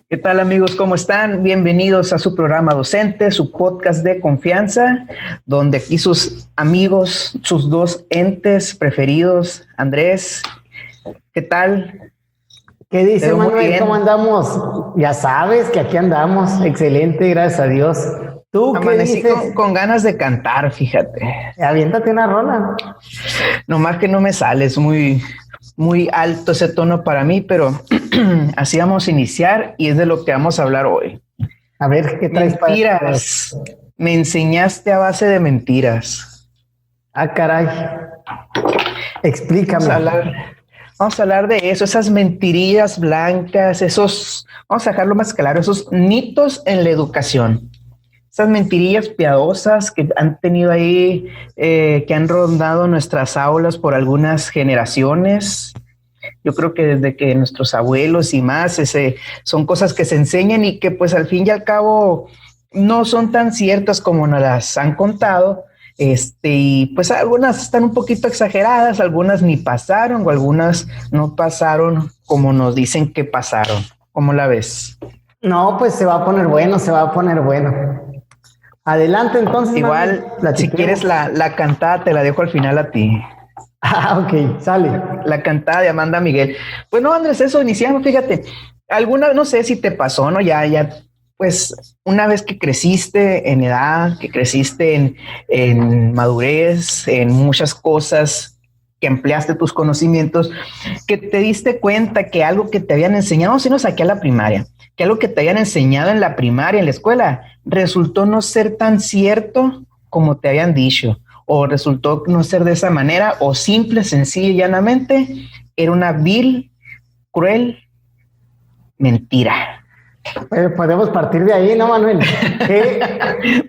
¿Qué tal, amigos? ¿Cómo están? Bienvenidos a su programa docente, su podcast de confianza, donde aquí sus amigos, sus dos entes preferidos, Andrés, ¿qué tal? ¿Qué dice Manuel? ¿Cómo andamos? Ya sabes que aquí andamos. Excelente, gracias a Dios. ¿Tú qué dices? Con ganas de cantar, fíjate. Aviéntate una rola. Nomás que no me sale, es muy alto ese tono para mí, pero así vamos a iniciar y es de lo que vamos a hablar hoy. A ver, ¿qué traes para mentiras? Me enseñaste a base de mentiras. Ah, caray. Explícame. Vamos a hablar de eso, esas mentirillas blancas, vamos a dejarlo más claro, esos mitos en la educación. Esas mentirillas piadosas que han tenido ahí, que han rondado nuestras aulas por algunas generaciones. Yo creo que desde que nuestros abuelos y más, son cosas que se enseñan y que pues al fin y al cabo no son tan ciertas como nos las han contado. Y pues algunas están un poquito exageradas, algunas ni pasaron o algunas no pasaron como nos dicen que pasaron. ¿Cómo la ves? No, pues se va a poner bueno. Adelante entonces. Igual, si quieres la cantada te la dejo al final a ti. Ah, ok, sale. La cantada de Amanda Miguel. Pues no, Andrés, eso iniciamos, fíjate. No sé si te pasó, ¿no? Pues una vez que creciste en edad, que creciste en madurez, en muchas cosas, que ampliaste tus conocimientos, que te diste cuenta que algo que te habían enseñado, si no saqué a la primaria, que algo que te habían enseñado en la primaria, en la escuela, resultó no ser tan cierto como te habían dicho, o resultó no ser de esa manera, o simple, sencilla y llanamente, era una vil, cruel mentira. Podemos partir de ahí, ¿no, Manuel? ¿Qué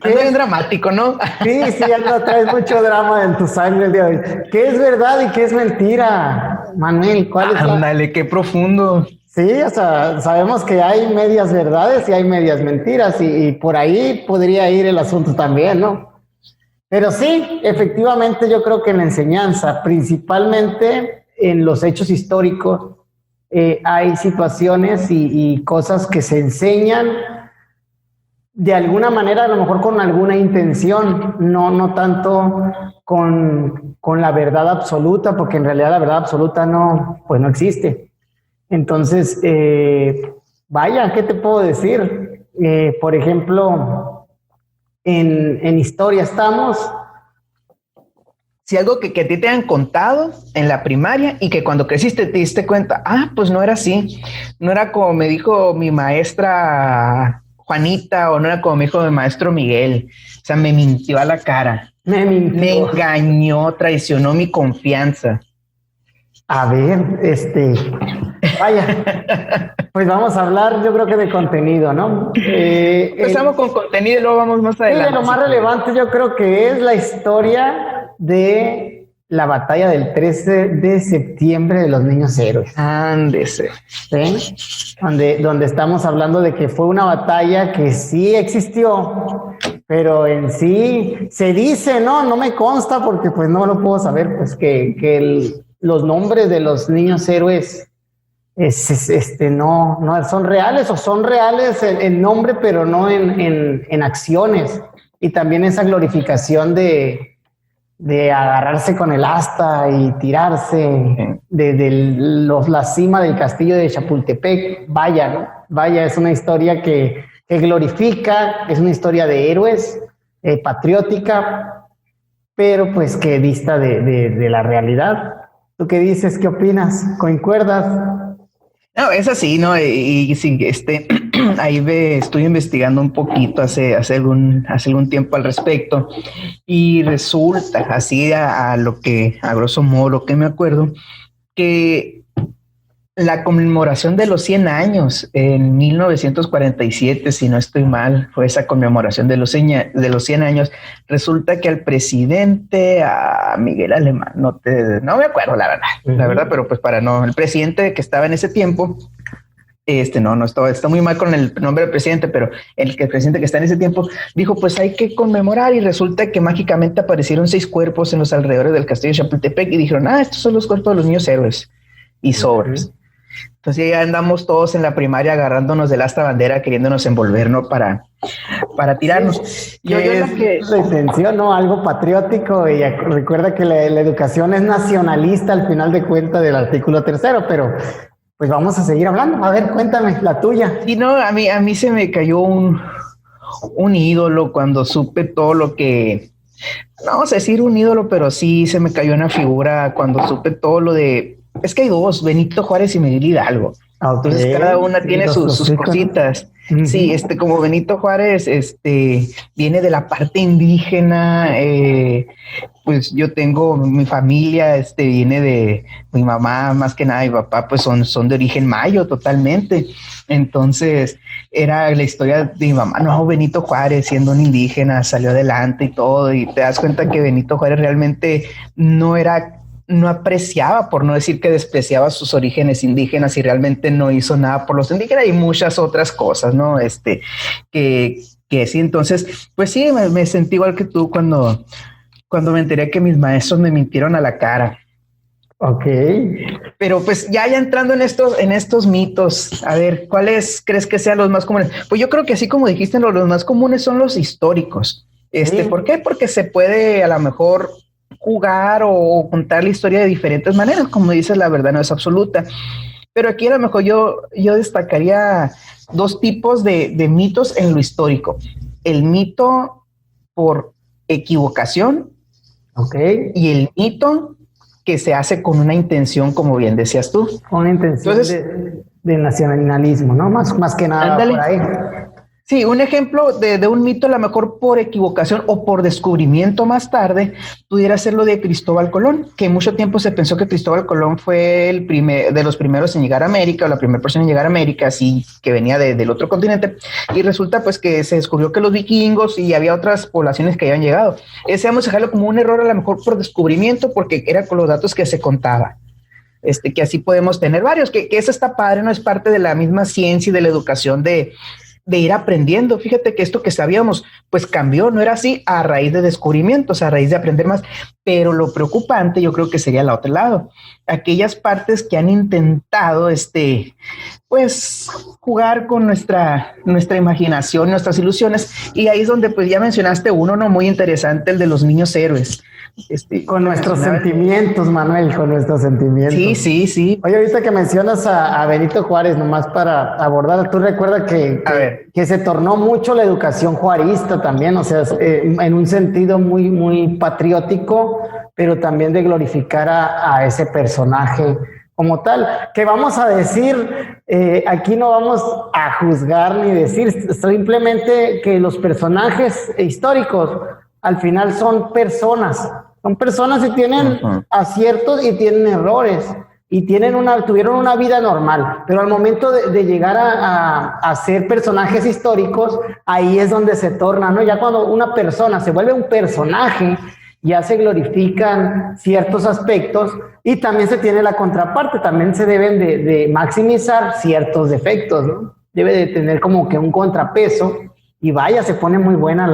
es bien dramático, ¿no? Sí, ya traes mucho drama en tu sangre el día de hoy. ¿Qué es verdad y qué es mentira? Manuel, ¿cuál es? Ándale, qué profundo. Sí, o sea, sabemos que hay medias verdades y hay medias mentiras y por ahí podría ir el asunto también, ¿no? Pero sí, efectivamente yo creo que en la enseñanza, principalmente en los hechos históricos, hay situaciones y cosas que se enseñan de alguna manera, a lo mejor con alguna intención, no tanto con la verdad absoluta, porque en realidad la verdad absoluta no existe. Entonces, vaya, ¿qué te puedo decir? Por ejemplo, en historia estamos. Si algo que a ti te han contado en la primaria y que cuando creciste te diste cuenta, pues no era así, no era como me dijo mi maestra Juanita o no era como me dijo mi maestro Miguel, o sea, me mintió a la cara, me engañó, traicionó mi confianza. A ver, vaya, pues vamos a hablar yo creo que de contenido, ¿no? Empezamos con contenido y luego vamos más adelante. Lo más relevante yo creo que es la historia de la batalla del 13 de septiembre de los niños héroes. Ándese. ¿Sí? Donde estamos hablando de que fue una batalla que sí existió, pero en sí se dice, no me consta porque pues no lo puedo saber, pues que los nombres de los niños héroes no son reales, o son reales en nombre, pero no en acciones. Y también esa glorificación de agarrarse con el asta y tirarse de la cima del castillo de Chapultepec. Vaya, ¿no? Vaya, es una historia que glorifica, es una historia de héroes, patriótica, pero pues que dista de la realidad. ¿Tú qué dices? ¿Qué opinas? ¿Concuerdas? No, es así, ¿no? Y sí, ahí estoy investigando un poquito hace algún tiempo al respecto y resulta, así a grosso modo, lo que me acuerdo, que la conmemoración de los 100 años en 1947, si no estoy mal, fue esa conmemoración de los 100 años. Resulta que al presidente, a Miguel Alemán, no me acuerdo la verdad, pero pues el presidente que estaba en ese tiempo, está muy mal con el nombre del presidente, pero el presidente que está en ese tiempo dijo, pues hay que conmemorar, y resulta que mágicamente aparecieron 6 cuerpos en los alrededores del castillo de Chapultepec y dijeron, estos son los cuerpos de los niños héroes y sobres. Entonces ya andamos todos en la primaria agarrándonos de la asta bandera, queriéndonos envolver, ¿no? Para tirarnos. Sí, yo es que retención, ¿no? Algo patriótico, y recuerda que la educación es nacionalista al final de cuentas del artículo 3º, pero pues vamos a seguir hablando. A ver, cuéntame la tuya. Sí, no, a mí se me cayó un ídolo cuando supe todo lo que, no vamos a decir un ídolo, pero sí se me cayó una figura cuando supe todo lo de, es que hay dos, Benito Juárez y Miguel Hidalgo. Okay. Entonces cada una tiene sus cositas. Uh-huh. Sí, como Benito Juárez, viene de la parte indígena, pues yo tengo mi familia, viene de mi mamá, más que nada, mi papá, pues son de origen mayo totalmente. Entonces era la historia de mi mamá, no, Benito Juárez siendo un indígena salió adelante y todo, y te das cuenta que Benito Juárez realmente no apreciaba, por no decir que despreciaba sus orígenes indígenas, y realmente no hizo nada por los indígenas y muchas otras cosas, ¿no? Que sí, entonces, pues sí, me sentí igual que tú cuando me enteré que mis maestros me mintieron a la cara. Ok. Pero pues ya entrando en estos mitos, a ver, ¿cuáles crees que sean los más comunes? Pues yo creo que así como dijiste, los más comunes son los históricos. Sí. ¿Por qué? Porque se puede a lo mejor jugar o contar la historia de diferentes maneras, como dices, la verdad no es absoluta. Pero aquí a lo mejor yo destacaría dos tipos de mitos en lo histórico. El mito por equivocación, okay, y el mito que se hace con una intención, como bien decías tú. Con una intención. Entonces, de nacionalismo, ¿no? Más que nada. Ándale. Por ahí. Sí, un ejemplo de un mito, a lo mejor por equivocación o por descubrimiento más tarde, pudiera ser lo de Cristóbal Colón, que mucho tiempo se pensó que Cristóbal Colón fue de los primeros en llegar a América, o la primera persona en llegar a América, así que venía del otro continente, y resulta pues que se descubrió que los vikingos y había otras poblaciones que habían llegado. Ese vamos a dejarlo como un error, a lo mejor por descubrimiento, porque era con los datos que se contaba. Que así podemos tener varios, que eso está padre, no es parte de la misma ciencia y de la educación de ir aprendiendo. Fíjate que esto que sabíamos, pues cambió, no era así a raíz de descubrimientos, a raíz de aprender más, pero lo preocupante yo creo que sería el otro lado, aquellas partes que han intentado, pues jugar con nuestra imaginación, nuestras ilusiones, y ahí es donde pues ya mencionaste uno, ¿no? Muy interesante, el de los niños héroes. Con nuestros sentimientos, Manuel, con nuestros sentimientos. Sí. Oye, ahorita que mencionas a Benito Juárez, nomás para abordar, tú recuerdas que se tornó mucho la educación juarista también, o sea, en un sentido muy, muy patriótico, pero también de glorificar a ese personaje como tal, que vamos a decir, aquí no vamos a juzgar ni decir, simplemente que los personajes históricos al final son personas y tienen aciertos y tienen errores, y tuvieron una vida normal, pero al momento de llegar a ser personajes históricos, ahí es donde se torna, ¿no? Ya cuando una persona se vuelve un personaje, ya se glorifican ciertos aspectos, y también se tiene la contraparte, también se deben de maximizar ciertos defectos, ¿no? Debe de tener como que un contrapeso, y vaya, se pone muy buena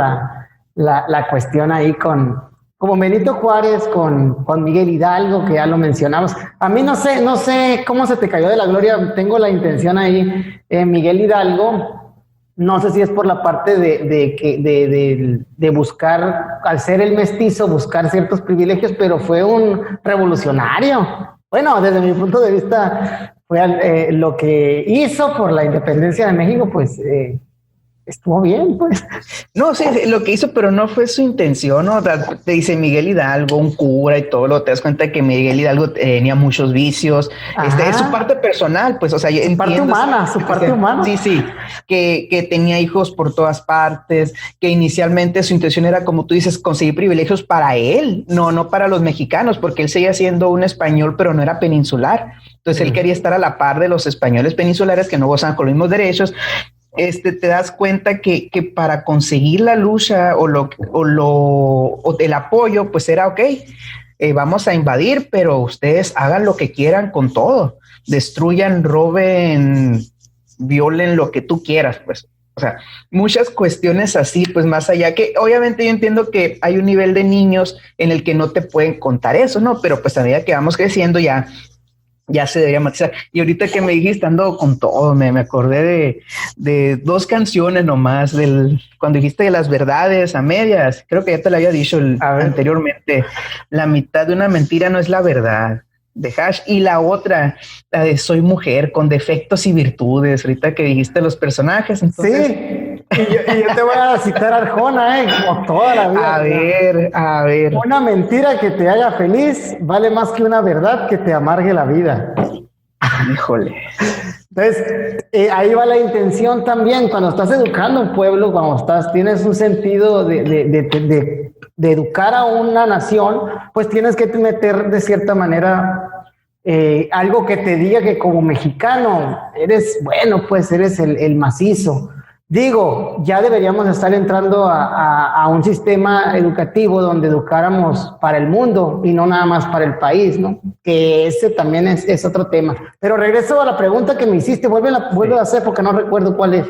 la cuestión ahí como Benito Juárez, con Miguel Hidalgo, que ya lo mencionamos. A mí no sé cómo se te cayó de la gloria, tengo la intención ahí, Miguel Hidalgo, no sé si es por la parte de buscar, al ser el mestizo, buscar ciertos privilegios, pero fue un revolucionario. Bueno, desde mi punto de vista, fue lo que hizo por la independencia de México, pues estuvo bien, pues. No, sí, lo que hizo, pero no fue su intención, ¿no? O sea, te dice Miguel Hidalgo, un cura y todo, te das cuenta que Miguel Hidalgo tenía muchos vicios, es su parte personal, pues, o sea, su parte humana. Sí, que tenía hijos por todas partes, que inicialmente su intención era, como tú dices, conseguir privilegios para él, no para los mexicanos, porque él seguía siendo un español, pero no era peninsular. Entonces él quería estar a la par de los españoles peninsulares que no gozan con los mismos derechos. Te das cuenta que para conseguir la lucha o el apoyo, pues era ok, vamos a invadir, pero ustedes hagan lo que quieran con todo, destruyan, roben, violen lo que tú quieras, pues. O sea, muchas cuestiones así, pues más allá que, obviamente yo entiendo que hay un nivel de niños en el que no te pueden contar eso, ¿no? Pero pues a medida que vamos creciendo ya ya se debería matizar. Y ahorita que me dijiste, ando con todo, me acordé de dos canciones nomás, cuando dijiste de las verdades a medias, creo que ya te lo había dicho anteriormente, la mitad de una mentira no es la verdad, de Hash, y la otra, la de Soy mujer con defectos y virtudes, ahorita que dijiste los personajes, entonces... Sí. Y yo te voy a citar a Arjona, como toda la vida. A ver. Una mentira que te haga feliz vale más que una verdad que te amargue la vida. Híjole. Entonces, ahí va la intención también. Cuando estás educando a un pueblo, tienes un sentido de educar a una nación, pues tienes que meter de cierta manera algo que te diga que como mexicano eres bueno, pues eres el macizo. Digo, ya deberíamos estar entrando a un sistema educativo donde educáramos para el mundo y no nada más para el país, ¿no? Que ese también es otro tema. Pero regreso a la pregunta que me hiciste, vuelve a hacer porque no recuerdo cuál es.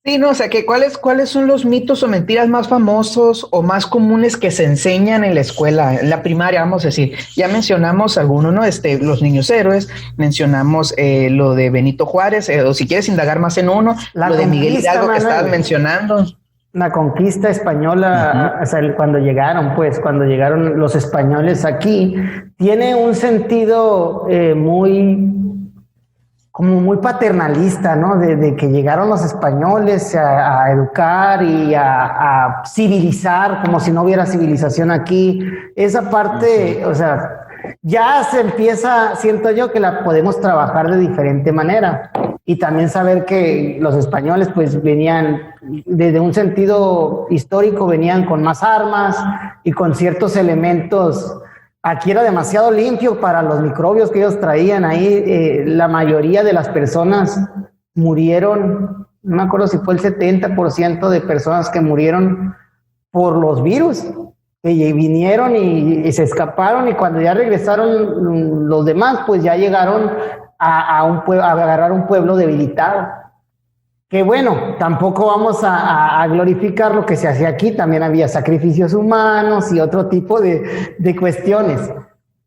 Sí, no, o sea, que ¿cuáles son los mitos o mentiras más famosos o más comunes que se enseñan en la escuela, en la primaria, vamos a decir? Ya mencionamos algunos, ¿no? Los niños héroes, mencionamos lo de Benito Juárez, o si quieres indagar más en uno, lo de Miguel Hidalgo que estabas mencionando. La conquista española, o sea, cuando llegaron los españoles aquí, tiene un sentido muy paternalista, ¿no? De que llegaron los españoles a educar y a civilizar, como si no hubiera civilización aquí. Esa parte, o sea, ya se empieza, siento yo, que la podemos trabajar de diferente manera. Y también saber que los españoles, pues, venían, desde un sentido histórico, venían con más armas y con ciertos elementos. Aquí era demasiado limpio para los microbios que ellos traían ahí. La mayoría de las personas murieron, no me acuerdo si fue el 70% de personas que murieron por los virus, que vinieron y se escaparon, y cuando ya regresaron los demás, pues ya llegaron a agarrar un pueblo debilitado. Que bueno, tampoco vamos a glorificar lo que se hacía aquí, también había sacrificios humanos y otro tipo de cuestiones.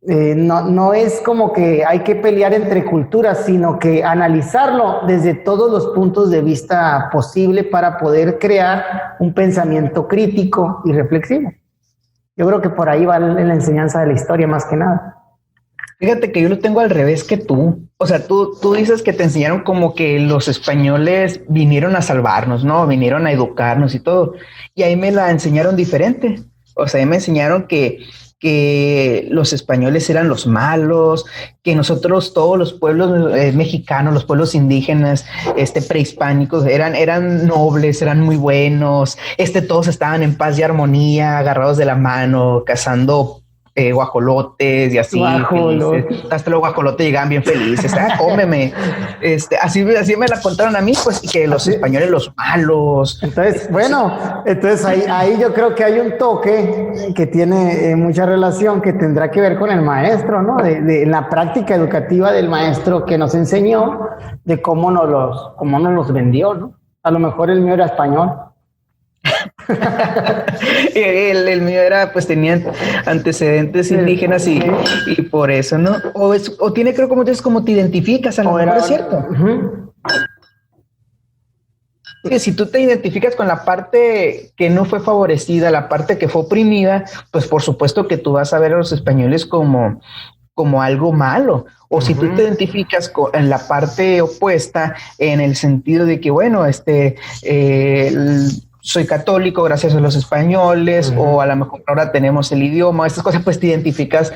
No es como que hay que pelear entre culturas, sino que analizarlo desde todos los puntos de vista posible para poder crear un pensamiento crítico y reflexivo. Yo creo que por ahí va la enseñanza de la historia más que nada. Fíjate que yo lo tengo al revés que tú. O sea, tú dices que te enseñaron como que los españoles vinieron a salvarnos, ¿no? Vinieron a educarnos y todo. Y ahí me la enseñaron diferente. O sea, ahí me enseñaron que los españoles eran los malos, que nosotros, todos los pueblos mexicanos, los pueblos indígenas, prehispánicos, eran nobles, eran muy buenos, todos estaban en paz y armonía, agarrados de la mano, cazando guajolotes y así, hasta los guajolotes llegaban bien felices, cómeme, así me la contaron a mí, pues, y que los españoles los malos. Entonces, ahí yo creo que hay un toque que tiene mucha relación, que tendrá que ver con el maestro, ¿no? De la práctica educativa del maestro que nos enseñó, de cómo nos los vendió, ¿no? A lo mejor el mío era español. el mío era, pues tenían antecedentes indígenas y por eso, ¿no? O tiene, creo, como dices, como te identificas, a lo mejor es cierto. Si tú te identificas con la parte que no fue favorecida, la parte que fue oprimida, pues por supuesto que tú vas a ver a los españoles como algo malo. O si tú te identificas en la parte opuesta, en el sentido de que, bueno, soy católico gracias a los españoles, o a lo mejor ahora tenemos el idioma, estas cosas, pues te identificas,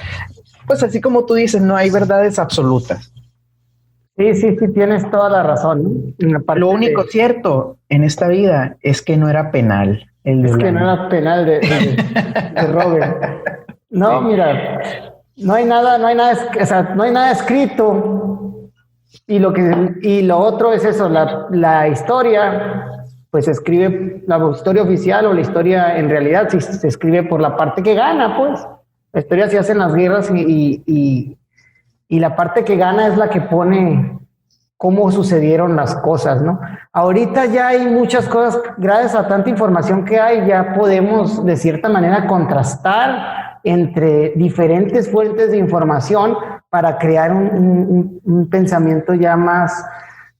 pues así como tú dices, no hay verdades absolutas. Sí, tienes toda la razón, ¿no? Lo único cierto en esta vida es que no era penal. No era penal de Robert. No, mira, no hay nada escrito, y lo otro es eso, la historia. Pues se escribe la historia oficial, o la historia en realidad se escribe por la parte que gana, pues. La historia se hace en las guerras y la parte que gana es la que pone cómo sucedieron las cosas, ¿no? Ahorita ya hay muchas cosas, gracias a tanta información que hay, ya podemos de cierta manera contrastar entre diferentes fuentes de información para crear un pensamiento ya más,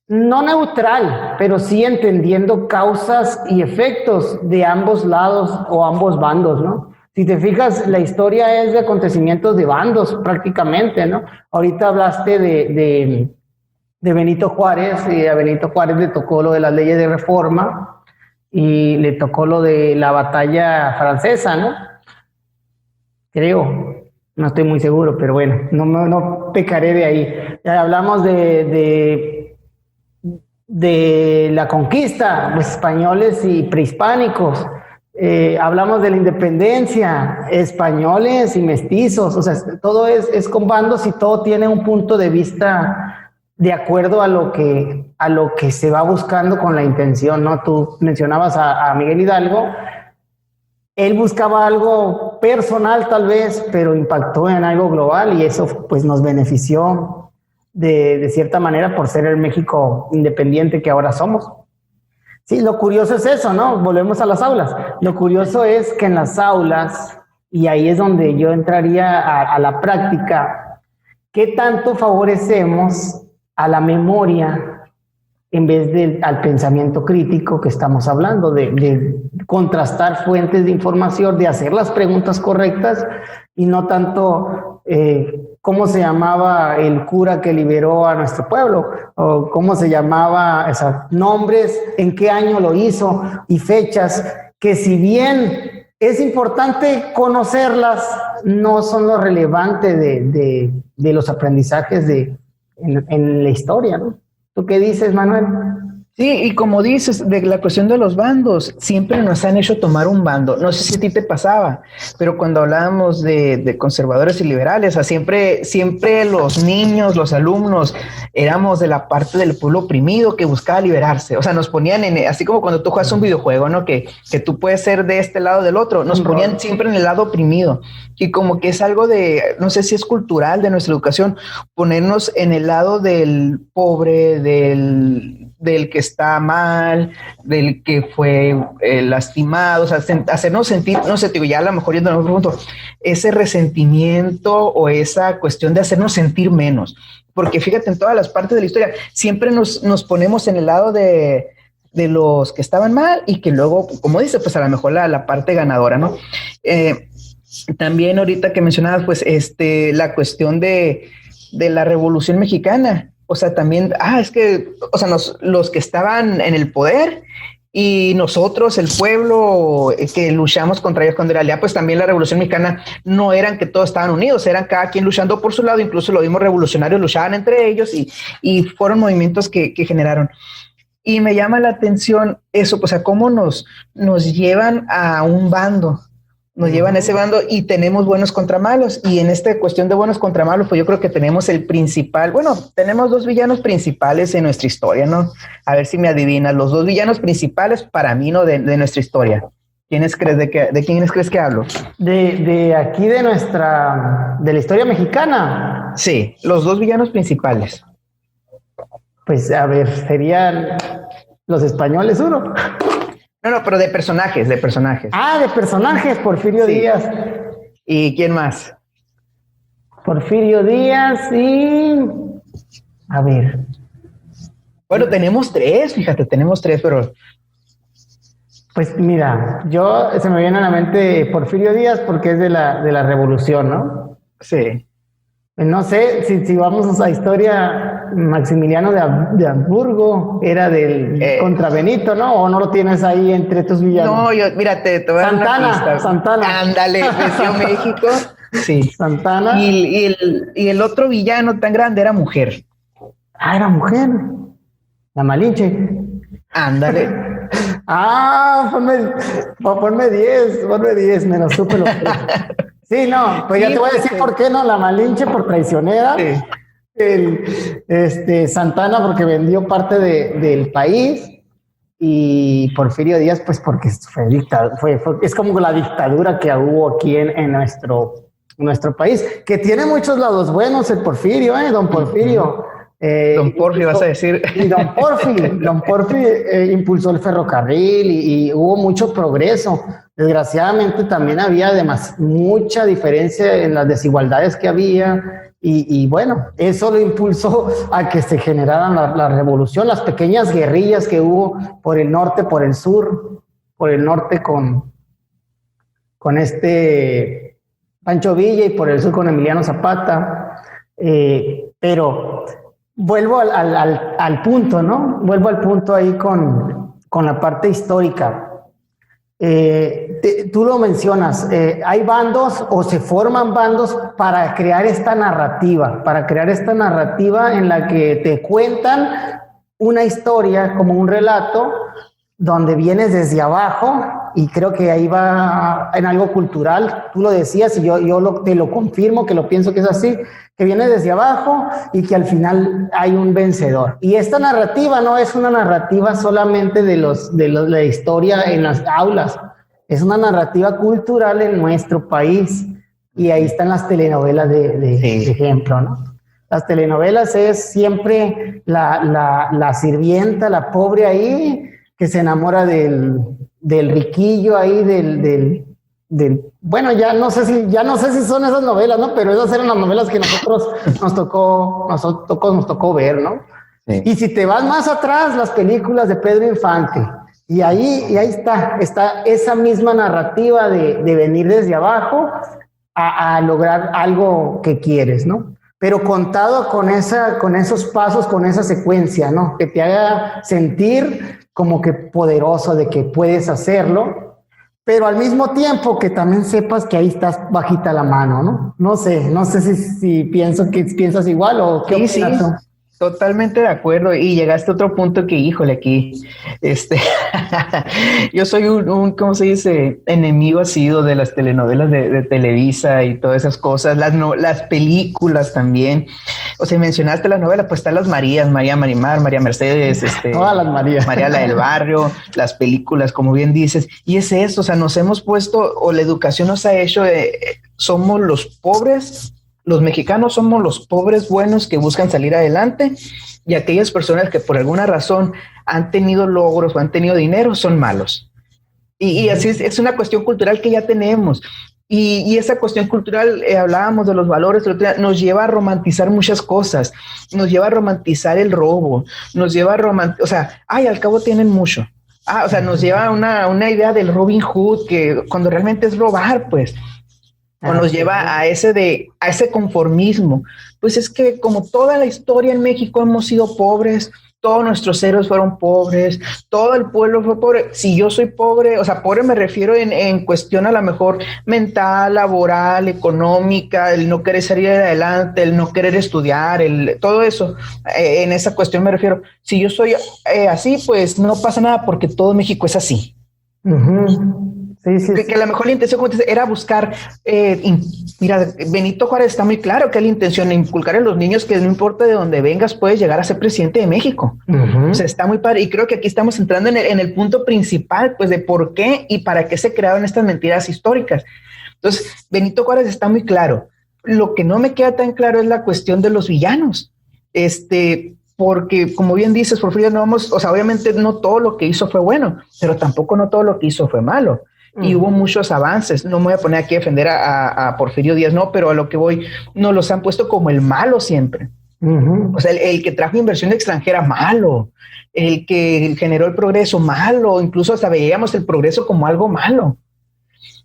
no neutral, pero sí entendiendo causas y efectos de ambos lados o ambos bandos, ¿no? Si te fijas, la historia es de acontecimientos de bandos prácticamente, ¿no? Ahorita hablaste de Benito Juárez, y a Benito Juárez le tocó lo de las leyes de reforma y le tocó lo de la batalla francesa, ¿no? Creo, no estoy muy seguro, pero bueno, no pecaré de ahí. Ya hablamos de la conquista, los españoles y prehispánicos. Hablamos de la independencia, españoles y mestizos, o sea, todo es con bandos y todo tiene un punto de vista de acuerdo a lo que se va buscando con la intención, ¿no? Tú mencionabas a Miguel Hidalgo, él buscaba algo personal tal vez, pero impactó en algo global y eso pues nos benefició de cierta manera por ser el México independiente que ahora somos. Sí, lo curioso es eso, ¿no? Volvemos a las aulas. Lo curioso es que en las aulas, y ahí es donde yo entraría a la práctica, ¿qué tanto favorecemos a la memoria en vez al pensamiento crítico que estamos hablando, de contrastar fuentes de información, de hacer las preguntas correctas y no tanto cómo se llamaba el cura que liberó a nuestro pueblo, o cómo se llamaba, o sea, nombres, en qué año lo hizo y fechas, que si bien es importante conocerlas, no son lo relevante de los aprendizajes en la historia, ¿no? ¿Tú qué dices, Manuel? Sí, y como dices, de la cuestión de los bandos, siempre nos han hecho tomar un bando. No sé si a ti te pasaba, pero cuando hablábamos de conservadores y liberales, o sea, siempre los niños, los alumnos, éramos de la parte del pueblo oprimido que buscaba liberarse. O sea, nos ponían así como cuando tú juegas un videojuego, ¿no? Que tú puedes ser de este lado o del otro. Nos ponían siempre en el lado oprimido. Y como que es algo no sé si es cultural de nuestra educación, ponernos en el lado del pobre, del que está mal, del que fue lastimado, o sea, hacernos sentir, no sé, digo, ya a lo mejor yendo a un punto, ese resentimiento o esa cuestión de hacernos sentir menos, porque fíjate, en todas las partes de la historia, siempre nos ponemos en el lado de los que estaban mal y que luego, como dice, pues a lo mejor la parte ganadora, ¿no? También ahorita que mencionabas, pues, la cuestión de la Revolución Mexicana. O sea, también, es que, o sea, los que estaban en el poder y nosotros, el pueblo que luchamos contra ellos cuando era aliado, pues también la Revolución Mexicana no eran que todos estaban unidos, eran cada quien luchando por su lado, incluso los mismos revolucionarios luchaban entre ellos y fueron movimientos que generaron. Y me llama la atención eso, o sea, cómo nos llevan a un bando. Nos llevan a ese bando y tenemos buenos contra malos. Y en esta cuestión de buenos contra malos, pues yo creo que tenemos tenemos dos villanos principales en nuestra historia, ¿no? A ver si me adivinas, los dos villanos principales para mí, ¿no? De nuestra historia. ¿De quiénes crees que hablo? De aquí de la historia mexicana. Sí, los dos villanos principales. Pues a ver, serían los españoles uno. No, pero de personajes. De personajes, Porfirio Díaz. ¿Y quién más? Porfirio Díaz y... A ver. Bueno, tenemos tres, pero... Pues mira, se me viene a la mente Porfirio Díaz porque es de la Revolución, ¿no? Sí. No sé, si vamos a Historia, Maximiliano de Habsburgo era contra Benito, ¿no? ¿O no lo tienes ahí entre tus villanos? No, mira, te voy a dar una pista. Santana. Ándale, venció México. Sí. Santana. Y el otro villano tan grande era mujer. Era mujer. La Malinche. Ándale. Ponme 10, me lo supe los tres. Sí, no, pues ya te voy a decir por qué no, la Malinche por traicionera, sí. Santana porque vendió parte del país y Porfirio Díaz pues porque es como la dictadura que hubo aquí en nuestro país, que tiene muchos lados buenos el Porfirio, don Porfirio. Don Porfi, vas a decir. Y Don Porfi impulsó el ferrocarril y hubo mucho progreso. Desgraciadamente también había mucha diferencia en las desigualdades que había Y bueno, eso lo impulsó a que se generaran la revolución, las pequeñas guerrillas que hubo por el norte, por el sur, por el norte con Pancho Villa y por el sur con Emiliano Zapata. Pero vuelvo al punto, ¿no? Vuelvo al punto ahí con la parte histórica. Tú lo mencionas, hay bandos o se forman bandos para crear esta narrativa en la que te cuentan una historia como un relato donde vienes desde abajo, y creo que ahí va en algo cultural. Tú lo decías y yo te lo confirmo, que lo pienso que es así, que viene desde abajo y que al final hay un vencedor. Y esta narrativa no es una narrativa solamente de la historia en las aulas, es una narrativa cultural en nuestro país, y ahí están las telenovelas de ejemplo, ¿no? Las telenovelas es siempre la sirvienta, la pobre ahí, que se enamora del riquillo ahí, bueno, ya no sé si son esas novelas, ¿no? Pero esas eran las novelas que nosotros nos tocó ver, ¿no? Sí. Y si te vas más atrás, las películas de Pedro Infante, y ahí está esa misma narrativa de venir desde abajo a lograr algo que quieres, ¿no? Pero contado con esos pasos, con esa secuencia, ¿no? Que te haga sentir como que poderoso de que puedes hacerlo, pero al mismo tiempo que también sepas que ahí estás bajita la mano, ¿no? No sé si piensas igual o qué opinas tú. Totalmente de acuerdo, y llegaste a otro punto que, híjole, aquí, yo soy ¿cómo se dice? Enemigo asiduo de las telenovelas de Televisa y todas esas cosas, las películas también. O sea, mencionaste las novelas, pues están las Marías, María Marimar, María Mercedes, todas las Marías. María la del Barrio, las películas, como bien dices, y es eso, o sea, nos hemos puesto, o la educación nos ha hecho, somos los pobres. Los mexicanos somos los pobres buenos que buscan salir adelante, y aquellas personas que por alguna razón han tenido logros o han tenido dinero son malos. Y así es una cuestión cultural que ya tenemos. Y esa cuestión cultural, hablábamos de los valores, nos lleva a romantizar muchas cosas, nos lleva a romantizar el robo, nos lleva a o sea, al cabo tienen mucho. O sea, nos lleva a una idea del Robin Hood, que cuando realmente es robar, pues. O nos lleva a ese conformismo. Pues es que como toda la historia en México hemos sido pobres, todos nuestros héroes fueron pobres, todo el pueblo fue pobre. Si yo soy pobre, o sea, pobre me refiero en cuestión a lo mejor mental, laboral, económica, el no querer salir adelante, el no querer estudiar, todo eso. En esa cuestión me refiero. Si yo soy así, pues no pasa nada porque todo México es así. Uh-huh. Sí. Que a lo mejor la intención, como te dice, era buscar, mira, Benito Juárez está muy claro que la intención de inculcar en los niños que no importa de dónde vengas, puedes llegar a ser presidente de México. Uh-huh. O sea, está muy padre, y creo que aquí estamos entrando en el punto principal, pues, de por qué y para qué se crearon estas mentiras históricas. Entonces, Benito Juárez está muy claro. Lo que no me queda tan claro es la cuestión de los villanos. Porque, como bien dices, Porfirio, o sea, obviamente no todo lo que hizo fue bueno, pero tampoco no todo lo que hizo fue malo. Y hubo muchos avances. No me voy a poner aquí a defender a Porfirio Díaz, no, pero a lo que voy, nos los han puesto como el malo siempre. Uh-huh. O sea, el que trajo inversión extranjera, malo. El que generó el progreso, malo. Incluso hasta veíamos el progreso como algo malo.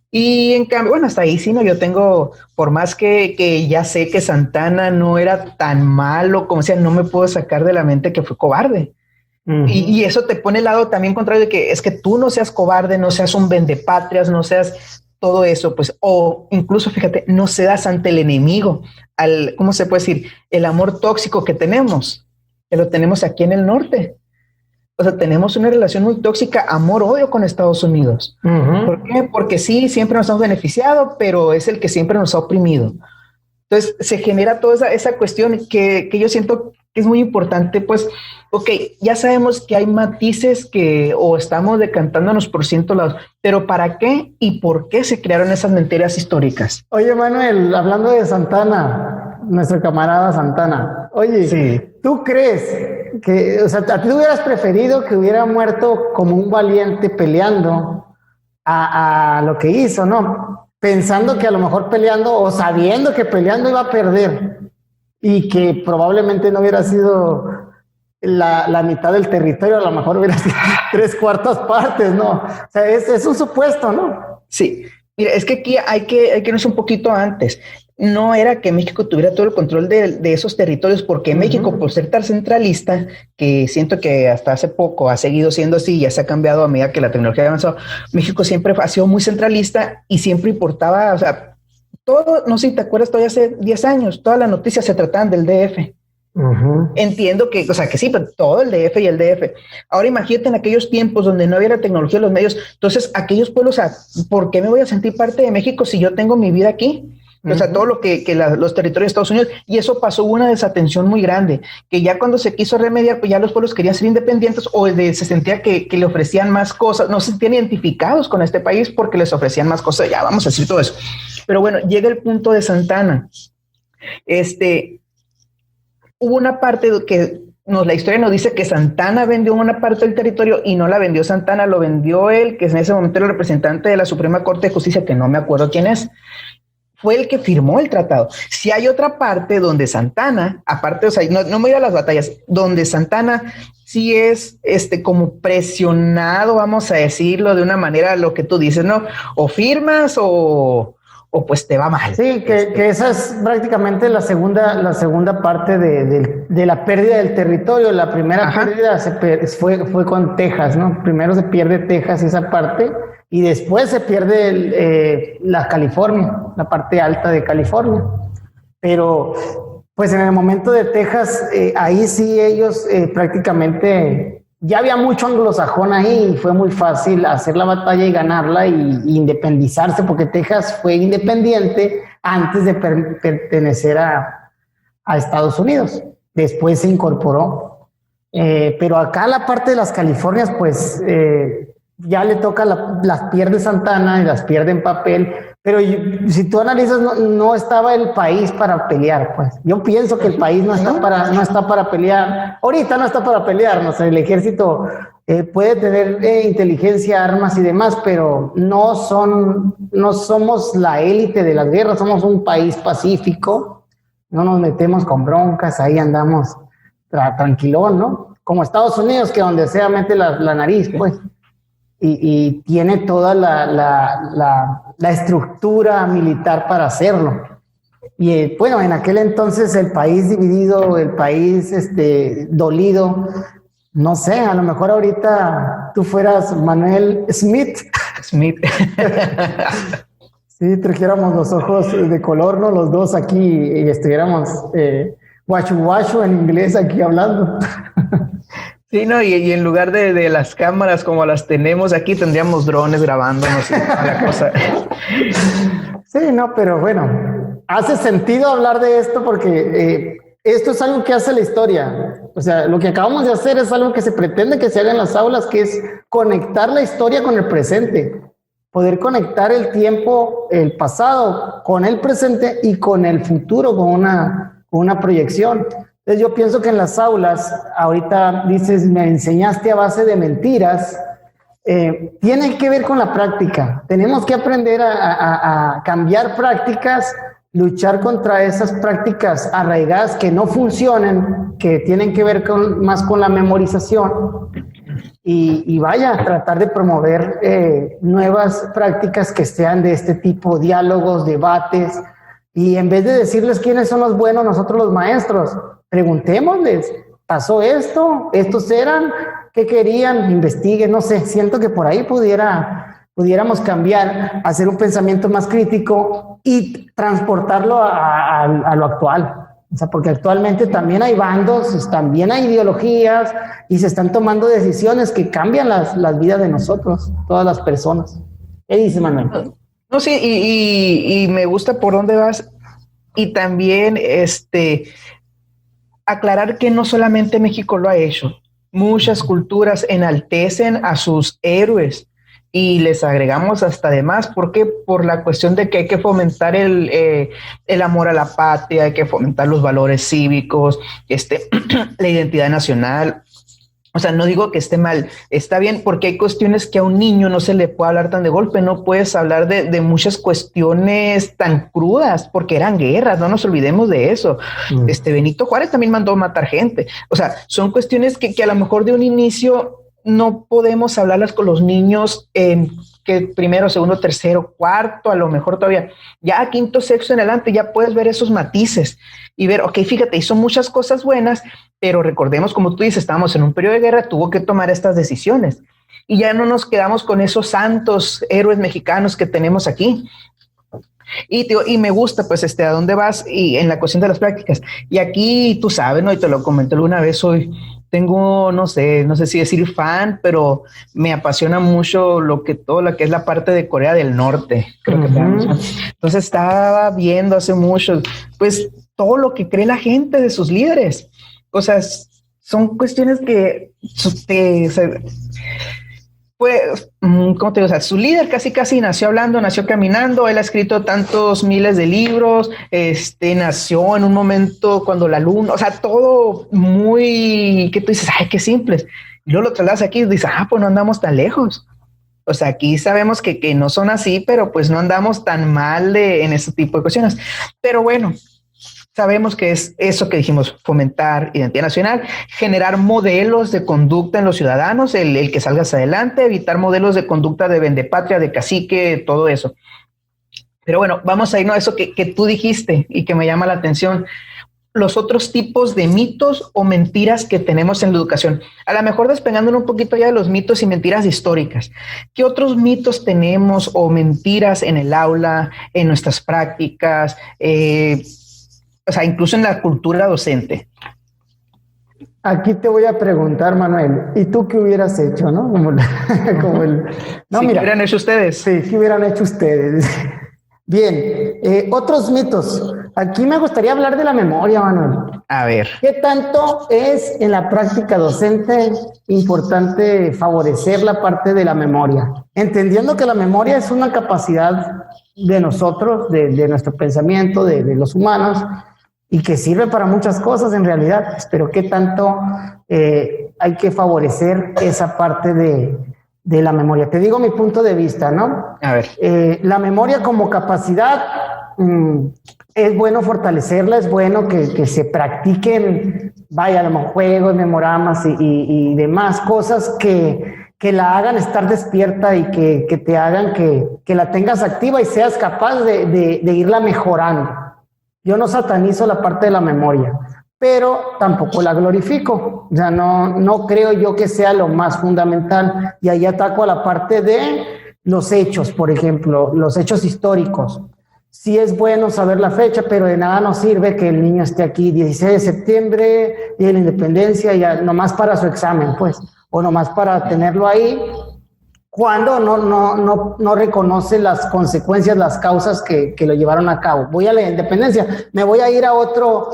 Y en cambio, bueno, hasta ahí sí, ¿no? Yo tengo, por más que ya sé que Santana no era tan malo, como sea, no me puedo sacar de la mente que fue cobarde. Uh-huh. Y eso te pone el lado también contrario de que es que tú no seas cobarde, no seas un vendepatrias, no seas todo eso, pues, o incluso, fíjate, no cedas ante el enemigo, ¿cómo se puede decir? El amor tóxico que lo tenemos aquí en el norte. O sea, tenemos una relación muy tóxica, amor-odio con Estados Unidos. Uh-huh. ¿Por qué? Porque sí, siempre nos hemos beneficiado, pero es el que siempre nos ha oprimido. Entonces, se genera toda esa cuestión que yo siento que es muy importante, pues, ok, ya sabemos que hay matices o estamos decantándonos por ciertos lados, pero ¿para qué y por qué se crearon esas mentiras históricas? Oye, Manuel, hablando de Santana, nuestro camarada Santana, oye, sí. ¿Tú crees que, o sea, a ti te hubieras preferido que hubiera muerto como un valiente peleando a lo que hizo, ¿no? Pensando que a lo mejor peleando o sabiendo que peleando iba a perder, y que probablemente no hubiera sido la mitad del territorio, a lo mejor hubiera sido 3/4 partes, ¿no? O sea, es un supuesto, ¿no? Sí, mira, es que aquí hay que irnos un poquito antes. No era que México tuviera todo el control de esos territorios, porque México, por ser tan centralista, que siento que hasta hace poco ha seguido siendo así, ya se ha cambiado a medida que la tecnología ha avanzado, México siempre ha sido muy centralista y siempre importaba, o sea, todo, no sé si te acuerdas, todavía hace 10 años, todas las noticias se trataban del DF. Entiendo que, o sea, que sí, pero todo el DF y el DF. Ahora imagínate en aquellos tiempos donde no había la tecnología, los medios, entonces aquellos pueblos, o sea, ¿por qué me voy a sentir parte de México si yo tengo mi vida aquí? O sea, todo lo que los territorios de Estados Unidos, y eso pasó una desatención muy grande, que ya cuando se quiso remediar, pues ya los pueblos querían ser independientes o se sentía que le ofrecían más cosas, no se sentían identificados con este país porque les ofrecían más cosas, ya vamos a decir todo eso. Pero bueno, llega el punto de Santa Anna. Hubo una parte que la historia nos dice que Santa Anna vendió una parte del territorio y no la vendió Santa Anna, lo vendió él, que en ese momento era el representante de la Suprema Corte de Justicia, que no me acuerdo quién es. Fue el que firmó el tratado. Si hay otra parte donde Santa Anna, aparte, o sea, no me voy a las batallas, donde Santa Anna sí es como presionado, vamos a decirlo de una manera, lo que tú dices, ¿no? O firmas o pues te va mal. Sí, que esa es prácticamente la segunda parte de la pérdida del territorio. La primera pérdida fue con Texas, ¿no? Primero se pierde Texas, esa parte, y después se pierde la California, la parte alta de California. Pero pues en el momento de Texas, ahí sí ellos prácticamente... Ya había mucho anglosajón ahí y fue muy fácil hacer la batalla y ganarla y independizarse, porque Texas fue independiente antes de pertenecer a Estados Unidos. Después se incorporó. Pero acá la parte de las Californias, pues ya le toca, las pierde Santa Anna y las pierde en papel. Pero si tú analizas, no estaba el país para pelear, pues. Yo pienso que el país no está para pelear. Ahorita no está para pelear, no sé, el ejército puede tener inteligencia, armas y demás, pero no somos la élite de las guerras, somos un país pacífico, no nos metemos con broncas, ahí andamos tranquilón, ¿no? Como Estados Unidos, que donde sea mete la nariz, pues. Y tiene toda la estructura militar para hacerlo. Y bueno, en aquel entonces el país dividido, el país dolido, no sé, a lo mejor ahorita tú fueras Manuel Smith. Sí, trajéramos los ojos de color, ¿no? Los dos aquí y estuviéramos guachu en inglés aquí hablando. Sí, no, y en lugar de las cámaras como las tenemos aquí, tendríamos drones grabándonos y toda la cosa. Sí, no, pero bueno, hace sentido hablar de esto porque esto es algo que hace la historia. O sea, lo que acabamos de hacer es algo que se pretende que se haga en las aulas, que es conectar la historia con el presente. Poder conectar el tiempo, el pasado, con el presente y con el futuro, con una proyección. Entonces yo pienso que en las aulas, ahorita dices, me enseñaste a base de mentiras, tiene que ver con la práctica. Tenemos que aprender a cambiar prácticas, luchar contra esas prácticas arraigadas que no funcionan, que tienen que ver más con la memorización y vaya, tratar de promover nuevas prácticas que sean de este tipo, diálogos, debates, y en vez de decirles quiénes son los buenos, nosotros los maestros, preguntémosles, ¿pasó esto? ¿Estos eran? ¿Qué querían? Investiguen, no sé, siento que por ahí pudiéramos cambiar, hacer un pensamiento más crítico y transportarlo a lo actual. O sea, porque actualmente también hay bandos, también hay ideologías y se están tomando decisiones que cambian las vidas de nosotros, todas las personas. ¿Qué dice Manuel? No, sí, y me gusta por dónde vas. Y también aclarar que no solamente México lo ha hecho. Muchas culturas enaltecen a sus héroes y les agregamos hasta de más. ¿Por qué? Por la cuestión de que hay que fomentar el amor a la patria, hay que fomentar los valores cívicos, la identidad nacional. O sea, no digo que esté mal, está bien, porque hay cuestiones que a un niño no se le puede hablar tan de golpe, no puedes hablar de muchas cuestiones tan crudas, porque eran guerras, no nos olvidemos de eso. Benito Juárez también mandó a matar gente. O sea, son cuestiones que a lo mejor de un inicio no podemos hablarlas con los niños que primero, segundo, tercero, cuarto, a lo mejor todavía, ya a quinto, sexto en adelante, ya puedes ver esos matices y ver, ok, fíjate, hizo muchas cosas buenas, pero recordemos, como tú dices, estábamos en un periodo de guerra, tuvo que tomar estas decisiones y ya no nos quedamos con esos santos héroes mexicanos que tenemos aquí. Y me gusta, pues, a dónde vas y en la cuestión de las prácticas. Y aquí tú sabes, ¿no? Y te lo comenté alguna vez hoy. Tengo, no sé si decir fan, pero me apasiona mucho todo lo que es la parte de Corea del Norte. Creo que entonces estaba viendo hace mucho, pues, todo lo que cree la gente de sus líderes. O sea, son cuestiones que pues, ¿cómo te digo? O sea, su líder casi nació hablando, nació caminando, él ha escrito tantos miles de libros, nació en un momento cuando la luna, o sea, todo muy, que tú dices, ay, qué simples. Y luego lo trasladas aquí y dices, pues no andamos tan lejos. O sea, aquí sabemos que no son así, pero pues no andamos tan mal en ese tipo de cuestiones. Pero bueno, sabemos que es eso que dijimos, fomentar identidad nacional, generar modelos de conducta en los ciudadanos, el que salgas adelante, evitar modelos de conducta de vendepatria, de cacique, todo eso. Pero bueno, vamos a irnos a eso que tú dijiste y que me llama la atención, los otros tipos de mitos o mentiras que tenemos en la educación. A lo mejor despegándonos un poquito ya de los mitos y mentiras históricas. ¿Qué otros mitos tenemos o mentiras en el aula, en nuestras prácticas, o sea, incluso en la cultura docente? Aquí te voy a preguntar, Manuel, ¿y tú qué hubieras hecho, no? No, sí, mira, ¿qué hubieran hecho ustedes? Sí, ¿qué hubieran hecho ustedes? Bien, otros mitos. Aquí me gustaría hablar de la memoria, Manuel. A ver. ¿Qué tanto es en la práctica docente importante favorecer la parte de la memoria? Entendiendo que la memoria es una capacidad de nosotros, de nuestro pensamiento, de los humanos, y que sirve para muchas cosas en realidad, pero qué tanto hay que favorecer esa parte de la memoria. Te digo mi punto de vista, ¿no? A ver. La memoria como capacidad, es bueno fortalecerla, es bueno que se practiquen, vaya, a lo mejor juegos, memoramas y demás cosas que la hagan estar despierta y que te hagan que la tengas activa y seas capaz de irla mejorando. Yo no satanizo la parte de la memoria, pero tampoco la glorifico. O sea, no creo yo que sea lo más fundamental. Y ahí ataco a la parte de los hechos, por ejemplo, los hechos históricos. Sí es bueno saber la fecha, pero de nada nos sirve que el niño esté aquí 16 de septiembre, Día de la Independencia, ya nomás para su examen, pues, o nomás para tenerlo ahí, cuando no reconoce las consecuencias, las causas que lo llevaron a cabo. Voy a la independencia, me voy a ir a otro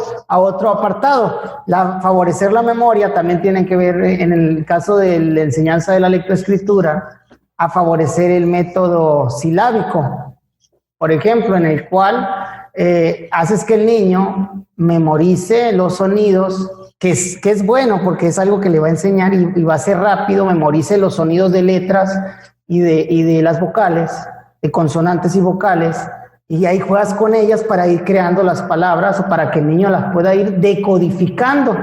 apartado. Favorecer la memoria también tiene que ver, en el caso de la enseñanza de la lectoescritura, a favorecer el método silábico, por ejemplo, en el cual haces que el niño memorice los sonidos, que es bueno porque es algo que le va a enseñar y va a ser rápido, memorice los sonidos de letras y de las vocales, de consonantes y vocales, y ahí juegas con ellas para ir creando las palabras o para que el niño las pueda ir decodificando.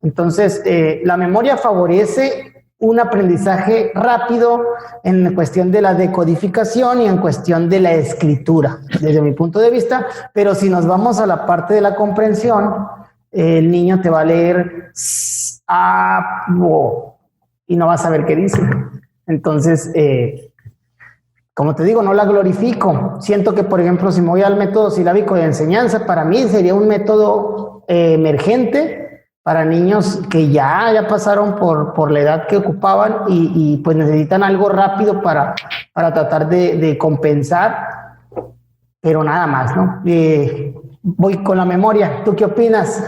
Entonces, la memoria favorece un aprendizaje rápido en cuestión de la decodificación y en cuestión de la escritura, desde mi punto de vista, pero si nos vamos a la parte de la comprensión, el niño te va a leer y no va a saber qué dice. Entonces, como te digo, no la glorifico. Siento que, por ejemplo, si me voy al método silábico de enseñanza, para mí sería un método emergente para niños que ya pasaron por la edad que ocupaban y pues necesitan algo rápido para tratar de compensar, pero nada más, ¿no? Voy con la memoria. ¿Tú qué opinas?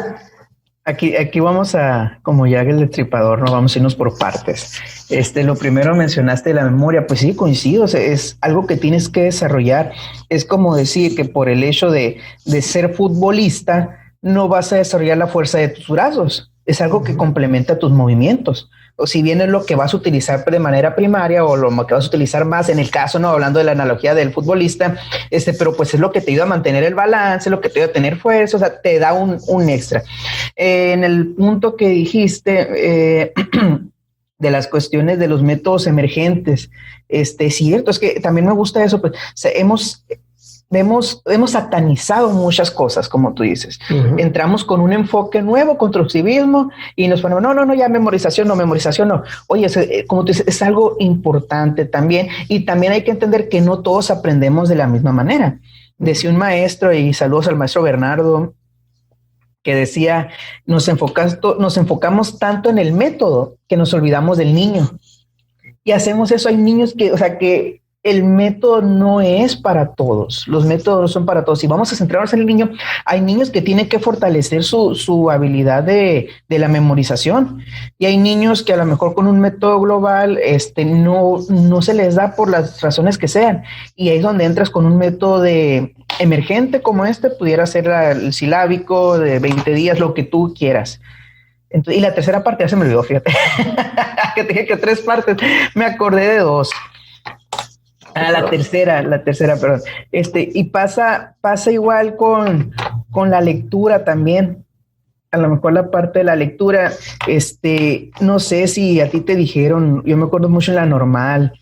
Aquí vamos a, como ya el destripador, no vamos a irnos por partes. Lo primero mencionaste la memoria, pues sí, coincido, o sea, es algo que tienes que desarrollar. Es como decir que por el hecho de ser futbolista, no vas a desarrollar la fuerza de tus brazos. es algo que complementa tus movimientos. O si bien es lo que vas a utilizar de manera primaria o lo que vas a utilizar más en el caso, no hablando de la analogía del futbolista, pero pues es lo que te ayuda a mantener el balance, lo que te ayuda a tener fuerza, o sea, te da un extra. En el punto que dijiste, de las cuestiones de los métodos emergentes, cierto, es que también me gusta eso, pues hemos satanizado muchas cosas, como tú dices. Uh-huh. Entramos con un enfoque nuevo, constructivismo, y nos ponemos, no, ya memorización no. Oye, como tú dices, es algo importante también, y también hay que entender que no todos aprendemos de la misma manera. Decía un maestro, y saludos al maestro Bernardo, que decía, nos enfocamos tanto en el método que nos olvidamos del niño. Y hacemos eso. Hay niños que el método no es para todos, los métodos no son para todos. Si vamos a centrarnos en el niño, hay niños que tienen que fortalecer su habilidad de la memorización, y hay niños que a lo mejor con un método global no se les da por las razones que sean, y ahí es donde entras con un método emergente como pudiera ser el silábico de 20 días, lo que tú quieras. Entonces, y la tercera parte ya se me olvidó, fíjate, que te dije que 3 partes, me acordé de 2. La tercera, perdón. Y pasa igual con la lectura también. A lo mejor la parte de la lectura, no sé si a ti te dijeron, yo me acuerdo mucho en la normal,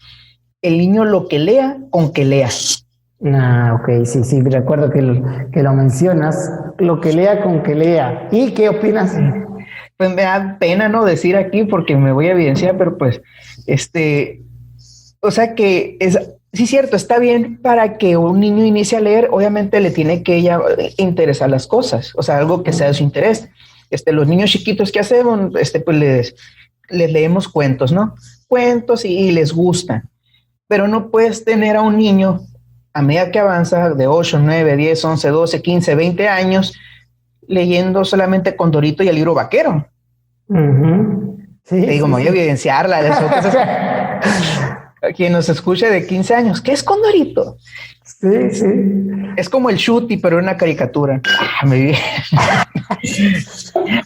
el niño lo que lea, con que lea. Ok, sí, recuerdo que lo mencionas, lo que lea, con que lea. ¿Y qué opinas? Pues me da pena no decir aquí porque me voy a evidenciar, pero pues, o sea que sí, cierto, está bien para que un niño inicie a leer, obviamente le tiene que interesar las cosas, o sea, algo que sea de su interés. Los niños chiquitos que hacemos, pues les leemos cuentos, ¿no? Cuentos y les gustan, pero no puedes tener a un niño a medida que avanza de 8, 9, 10, 11, 12, 15, 20 años leyendo solamente Condorito y el libro vaquero. Uh-huh. Sí, te digo, me voy a evidenciarla. A quien nos escuche de 15 años, ¿qué es Condorito? Sí. Es como el Shuti, pero en una caricatura.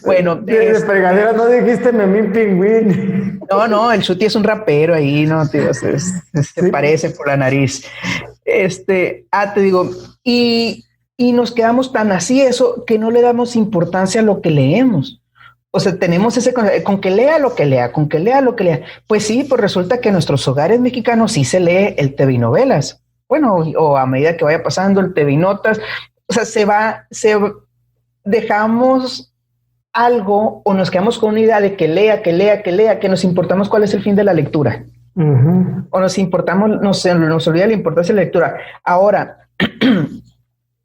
Bueno, de fregadera no dijiste Memín Pingüín. No, el Shuti es un rapero ahí, ¿no? Tío, se parece por la nariz. Te digo, y nos quedamos tan así eso que no le damos importancia a lo que leemos. O sea, tenemos con que lea lo que lea, con que lea lo que lea. Pues sí, pues resulta que en nuestros hogares mexicanos sí se lee el TV novelas. Bueno, o a medida que vaya pasando el TV Notas, o sea, dejamos algo o nos quedamos con una idea de que lea, que nos importamos cuál es el fin de la lectura. Uh-huh. O nos olvida la importancia de la lectura. Ahora,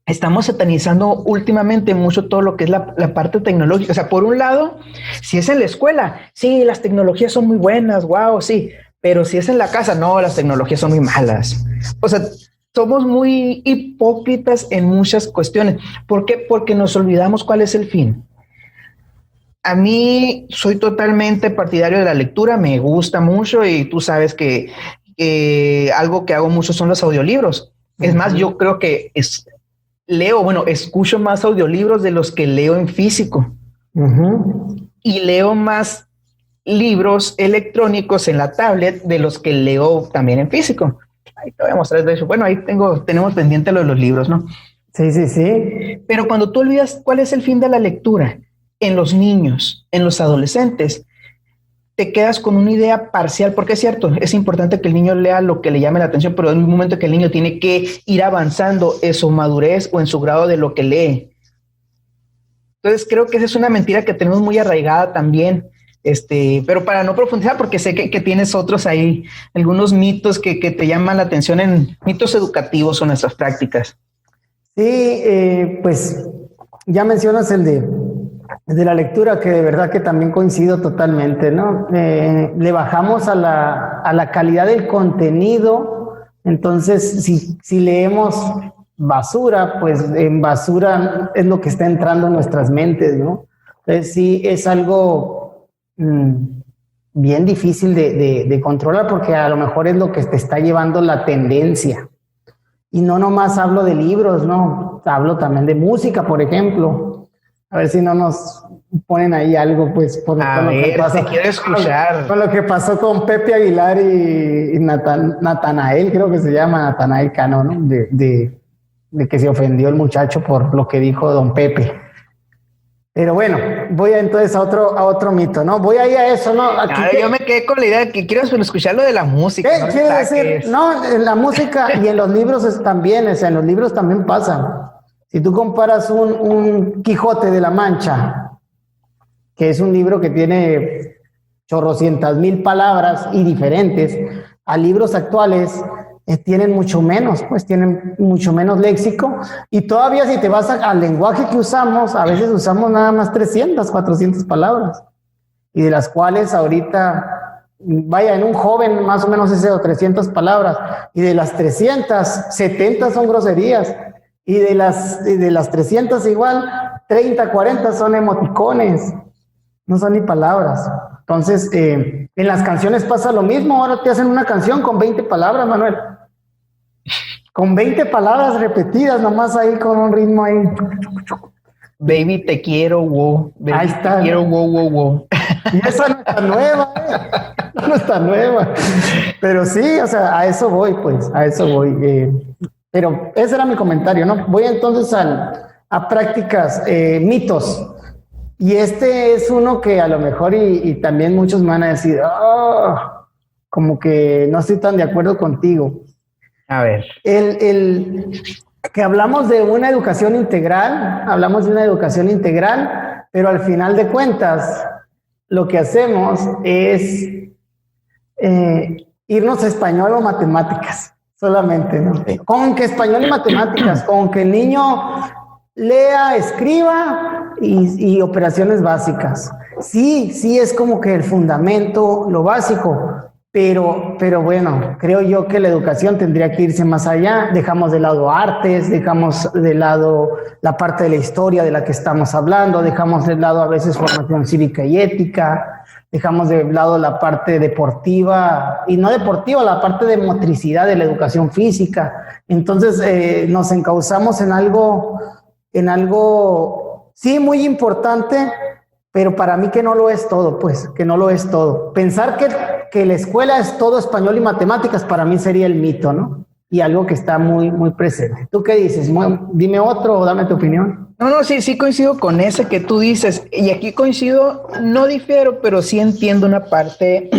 estamos satanizando últimamente mucho todo lo que es la parte tecnológica. O sea, por un lado, si es en la escuela, sí, las tecnologías son muy buenas, wow, sí. Pero si es en la casa, no, las tecnologías son muy malas. O sea, somos muy hipócritas en muchas cuestiones. ¿Por qué? Porque nos olvidamos cuál es el fin. A mí soy totalmente partidario de la lectura, me gusta mucho y tú sabes que algo que hago mucho son los audiolibros. Uh-huh. Es más, yo creo que escucho más audiolibros de los que leo en físico. Uh-huh. Y leo más libros electrónicos en la tablet de los que leo también en físico. Ahí te voy a mostrar de eso. Bueno, ahí tenemos pendiente lo de los libros, ¿no? Sí. Pero cuando tú olvidas cuál es el fin de la lectura en los niños, en los adolescentes, te quedas con una idea parcial, porque es cierto, es importante que el niño lea lo que le llame la atención, pero en un momento que el niño tiene que ir avanzando en su madurez o en su grado de lo que lee. Entonces creo que esa es una mentira que tenemos muy arraigada también. Pero para no profundizar, porque sé que tienes otros ahí, algunos mitos que te llaman la atención en mitos educativos o nuestras prácticas. Sí, pues ya mencionas el de la lectura, que de verdad que también coincido totalmente, ¿no? Le bajamos a la calidad del contenido. Entonces, si leemos basura, pues en basura es lo que está entrando en nuestras mentes, ¿no? Entonces sí es algo bien difícil de controlar, porque a lo mejor es lo que te está llevando la tendencia. Y no nomás hablo de libros, ¿no? Hablo también de música, por ejemplo. A ver si no nos ponen ahí algo, pues, por lo que pasó. Te quiero escuchar. Con lo que pasó con Pepe Aguilar y Natanael, creo que se llama Natanael Cano, ¿no? De que se ofendió el muchacho por lo que dijo don Pepe. Pero bueno, voy entonces a otro mito, ¿no? Voy ahí a eso, ¿no? Yo me quedé con la idea que quiero escuchar lo de la música. ¿Qué quiere decir? No, en la música y en los libros también, o sea, en los libros también pasa. Si tú comparas un Quijote de la Mancha, que es un libro que tiene chorrocientas mil palabras y diferentes, a libros actuales tienen mucho menos, pues tienen mucho menos léxico, y todavía si te vas al lenguaje que usamos, a veces usamos nada más 300, 400 palabras, y de las cuales ahorita, vaya, en un joven más o menos es de 300 palabras, y de las 300, 70 son groserías, y de las 300 igual, 30, 40 son emoticones, no son ni palabras. Entonces, en las canciones pasa lo mismo. Ahora te hacen una canción con 20 palabras, Manuel. Con 20 palabras repetidas, nomás ahí con un ritmo ahí. Baby, te quiero, wow. Baby, ahí está. Te quiero, wow, wow, wow. Y esa no está nueva, no está nueva. Pero sí, o sea, a eso voy, pues, a eso voy. Pero ese era mi comentario, ¿no? Voy entonces a prácticas, mitos. Y este es uno que a lo mejor y también muchos me van a decir, como que no estoy tan de acuerdo contigo. A ver. El que hablamos de una educación integral, pero al final de cuentas, lo que hacemos es irnos a español o matemáticas, solamente, ¿no? Con que español y matemáticas, con que el niño lea, escriba y operaciones básicas. Sí, es como que el fundamento, lo básico, pero bueno, creo yo que la educación tendría que irse más allá. Dejamos de lado artes, dejamos de lado la parte de la historia de la que estamos hablando, dejamos de lado a veces formación cívica y ética, dejamos de lado la parte deportiva, y no deportiva, la parte de motricidad de la educación física. Entonces nos encauzamos en algo, sí, muy importante, pero para mí que no lo es todo, pues, que no lo es todo. Pensar que la escuela es todo español y matemáticas, para mí sería el mito, ¿no? Y algo que está muy, muy presente. ¿Tú qué dices? Dime otro o dame tu opinión. No, sí coincido con ese que tú dices. Y aquí coincido, no difiero, pero sí entiendo una parte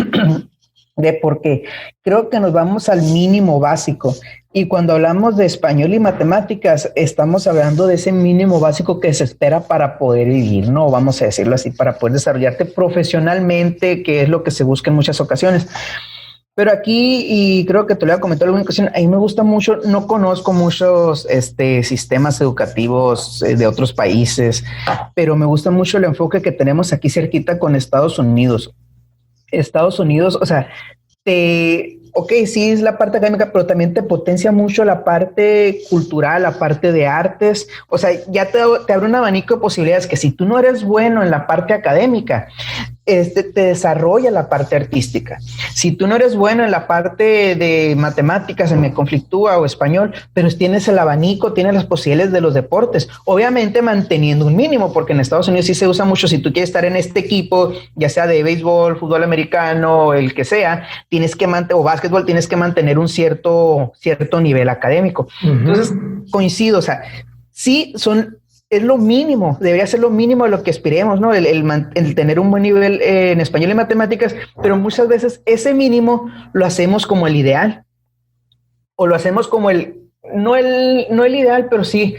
de por qué. Creo que nos vamos al mínimo básico. Y cuando hablamos de español y matemáticas, estamos hablando de ese mínimo básico que se espera para poder vivir, ¿no? Vamos a decirlo así, para poder desarrollarte profesionalmente, que es lo que se busca en muchas ocasiones. Pero aquí, y creo que te lo voy a comentar en alguna ocasión, a mí me gusta mucho, no conozco muchos sistemas educativos de otros países, pero me gusta mucho el enfoque que tenemos aquí cerquita con Estados Unidos. Estados Unidos, o sea, sí es la parte académica, pero también te potencia mucho la parte cultural, la parte de artes. O sea, ya te abre un abanico de posibilidades que si tú no eres bueno en la parte académica, te desarrolla la parte artística. Si tú no eres bueno en la parte de matemáticas, se me conflictúa, o español, pero tienes el abanico, tienes las posibilidades de los deportes, obviamente manteniendo un mínimo, porque en Estados Unidos sí se usa mucho. Si tú quieres estar en este equipo, ya sea de béisbol, fútbol americano, el que sea, tienes que o básquetbol, tienes que mantener un cierto nivel académico. Entonces, coincido, o sea, sí es lo mínimo, debería ser lo mínimo de lo que aspiremos, ¿no? El tener un buen nivel en español y matemáticas, pero muchas veces ese mínimo lo hacemos como el ideal, o lo hacemos como no el ideal, pero sí,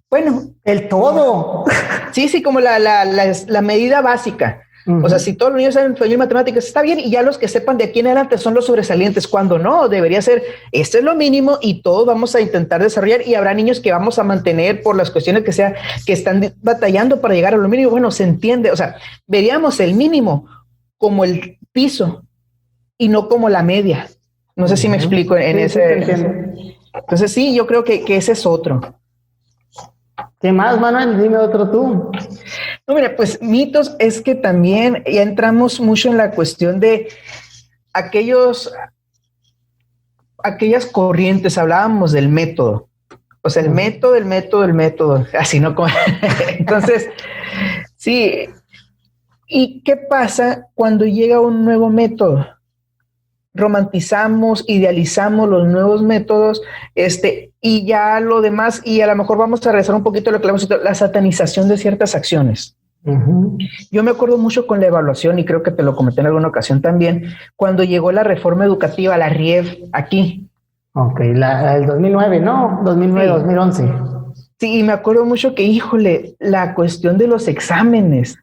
bueno. El todo. Sí, como la medida básica. O sea, si todos los niños saben español y matemáticas, está bien, y ya los que sepan de aquí en adelante son los sobresalientes, cuando no, debería ser, esto es lo mínimo y todos vamos a intentar desarrollar, y habrá niños que vamos a mantener por las cuestiones que sea, que están batallando para llegar a lo mínimo. Bueno, se entiende, o sea, veríamos el mínimo como el piso y no como la media. No sé si me explico en ese. Entonces sí, yo creo que ese es otro. ¿Qué más, Manuel? Dime otro tú. No, mira, pues mitos es que también ya entramos mucho en la cuestión de aquellas corrientes. Hablábamos del método. O sea, el método, así no como. Entonces, sí, ¿Y qué pasa cuando llega un nuevo método? Romantizamos, idealizamos los nuevos métodos, y ya lo demás, y a lo mejor vamos a regresar un poquito a lo que hemos dicho, la satanización de ciertas acciones. Yo me acuerdo mucho con la evaluación, y creo que te lo comenté en alguna ocasión también, cuando llegó la reforma educativa, la RIEV, aquí. Ok, el 2009, ¿no? 2009, sí. 2011. Sí, y me acuerdo mucho que, híjole, la cuestión de los exámenes,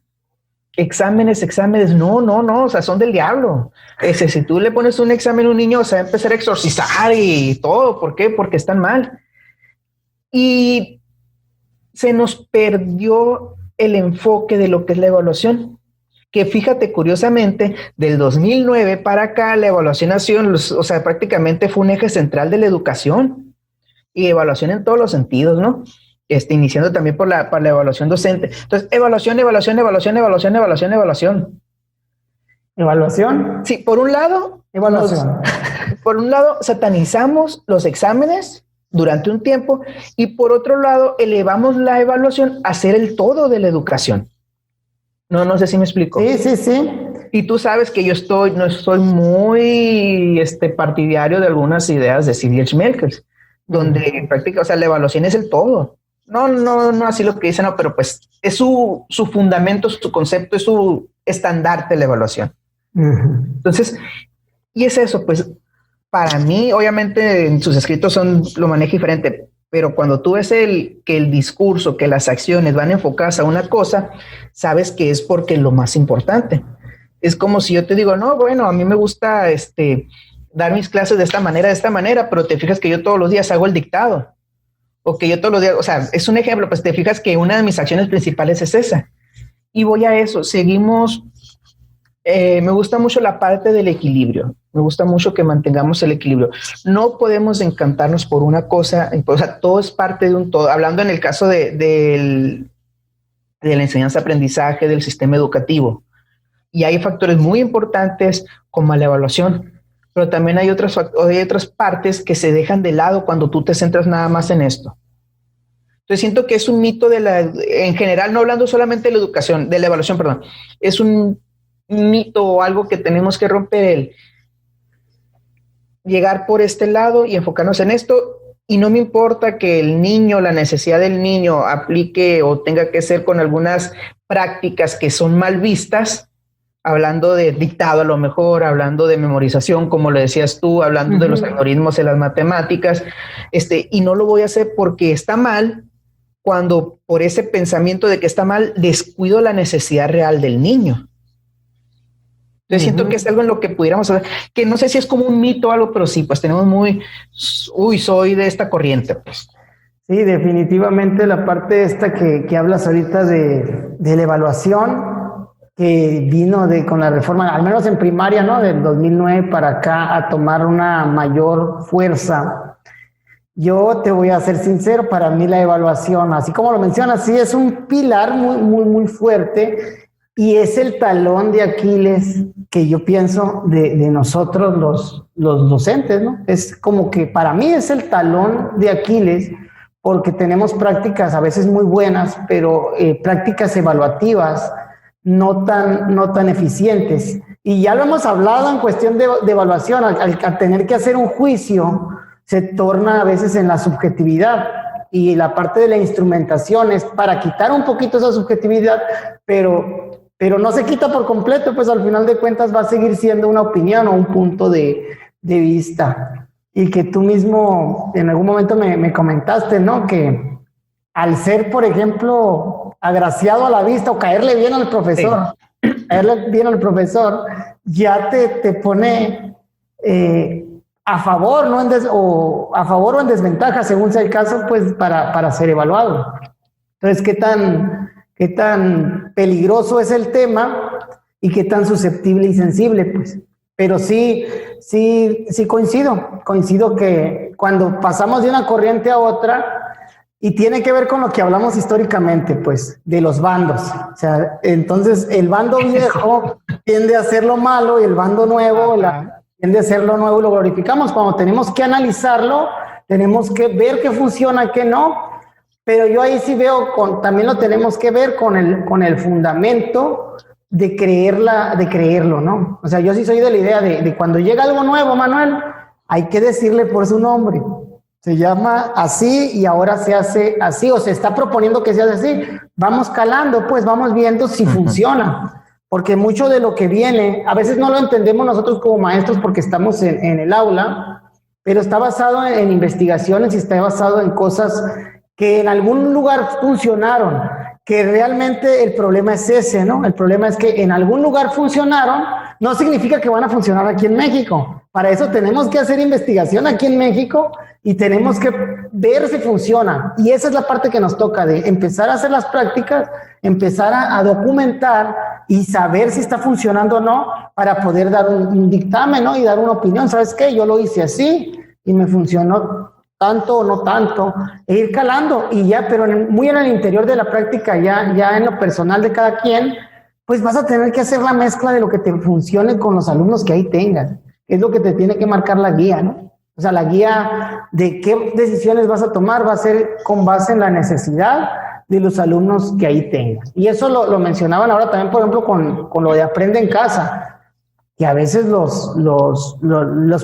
no, o sea, son del diablo. Si tú le pones un examen a un niño, se va a empezar a exorcizar y todo. ¿Por qué? Porque están mal. Y se nos perdió el enfoque de lo que es la evaluación. Que fíjate, curiosamente, del 2009 para acá, la evaluación o sea, prácticamente fue un eje central de la educación. Y evaluación en todos los sentidos, ¿no? Iniciando también por la evaluación docente. Entonces, evaluación. ¿Evaluación? Sí, por un lado, evaluación. Por un lado, satanizamos los exámenes durante un tiempo y por otro lado, elevamos la evaluación a ser el todo de la educación. No sé si me explico. Sí. Y tú sabes que yo no estoy muy partidario de algunas ideas de C.D.H. Merkels, donde prácticamente, o sea, la evaluación es el todo. No así lo que dicen, no, pero pues es su fundamento, su concepto, es su estandarte la evaluación. Entonces, y es eso, pues para mí, obviamente en sus escritos lo maneja diferente, pero cuando tú ves que el discurso, que las acciones van enfocadas a una cosa, sabes que es porque es lo más importante. Es como si yo te digo, no, bueno, a mí me gusta dar mis clases de esta manera, pero te fijas que yo todos los días hago el dictado. O que yo todos los días, o sea, es un ejemplo, pues te fijas que una de mis acciones principales es esa. Y voy a eso, seguimos, me gusta mucho la parte del equilibrio, me gusta mucho que mantengamos el equilibrio. No podemos encantarnos por una cosa, o sea, todo es parte de un todo. Hablando en el caso de la enseñanza-aprendizaje, del sistema educativo. Y hay factores muy importantes como la evaluación, pero también hay otras partes que se dejan de lado cuando tú te centras nada más en esto. Entonces siento que es un mito en general, no hablando solamente de la educación, de la evaluación, perdón, es un mito o algo que tenemos que romper, llegar por este lado y enfocarnos en esto, y no me importa que el niño, la necesidad del niño aplique o tenga que ser con algunas prácticas que son mal vistas, hablando de dictado a lo mejor, hablando de memorización, como le decías tú, hablando de los algoritmos en las matemáticas, y no lo voy a hacer porque está mal, cuando por ese pensamiento de que está mal, descuido la necesidad real del niño. Entonces siento que es algo en lo que pudiéramos hacer, que no sé si es como un mito o algo, pero sí, pues tenemos soy de esta corriente, pues. Sí, definitivamente la parte esta que hablas ahorita de la evaluación, que vino con la reforma, al menos en primaria, ¿no? Del 2009 para acá, a tomar una mayor fuerza. Yo te voy a ser sincero, para mí la evaluación, así como lo mencionas, sí es un pilar muy fuerte y es el talón de Aquiles que yo pienso de nosotros los docentes, ¿no? Es como que para mí es el talón de Aquiles porque tenemos prácticas a veces muy buenas, pero prácticas evaluativas no tan eficientes. Y ya lo hemos hablado en cuestión de evaluación, al tener que hacer un juicio, se torna a veces en la subjetividad, y la parte de la instrumentación es para quitar un poquito esa subjetividad, pero no se quita por completo, pues al final de cuentas va a seguir siendo una opinión o un punto de vista. Y que tú mismo en algún momento me comentaste, ¿no? Que al ser, por ejemplo, agraciado a la vista o caerle bien al profesor, ya te pone a favor, ¿no? A favor o en desventaja, según sea el caso, pues para ser evaluado. Entonces, ¿qué tan peligroso es el tema y qué tan susceptible y sensible, pues? Pero sí coincido que cuando pasamos de una corriente a otra, y tiene que ver con lo que hablamos históricamente, pues, de los bandos. O sea, entonces el bando viejo tiende a hacer lo malo y el bando nuevo tiende a hacer lo nuevo y lo glorificamos. Cuando tenemos que analizarlo, tenemos que ver qué funciona, qué no. Pero yo ahí sí veo, también lo tenemos que ver con el fundamento de creerlo, ¿no? O sea, yo sí soy de la idea de cuando llega algo nuevo, Manuel, hay que decirle por su nombre. Se llama así y ahora se hace así, o se está proponiendo que se hace así. Vamos calando, pues vamos viendo si funciona. Porque mucho de lo que viene, a veces no lo entendemos nosotros como maestros porque estamos en el aula, pero está basado en investigaciones y está basado en cosas que en algún lugar funcionaron, que realmente el problema es ese, ¿no? El problema es que en algún lugar funcionaron, no significa que van a funcionar aquí en México. Para eso tenemos que hacer investigación aquí en México y tenemos que ver si funciona. Y esa es la parte que nos toca, de empezar a hacer las prácticas, empezar a documentar y saber si está funcionando o no para poder dar un dictamen, ¿no? Y dar una opinión. ¿Sabes qué? Yo lo hice así y me funcionó tanto o no tanto, e ir calando y ya, pero muy en el interior de la práctica, ya en lo personal de cada quien, pues vas a tener que hacer la mezcla de lo que te funcione con los alumnos que ahí tengas. Es lo que te tiene que marcar la guía, ¿no? O sea, la guía de qué decisiones vas a tomar va a ser con base en la necesidad de los alumnos que ahí tengas. Y eso lo mencionaban ahora también, por ejemplo, con lo de Aprende en Casa, que a veces los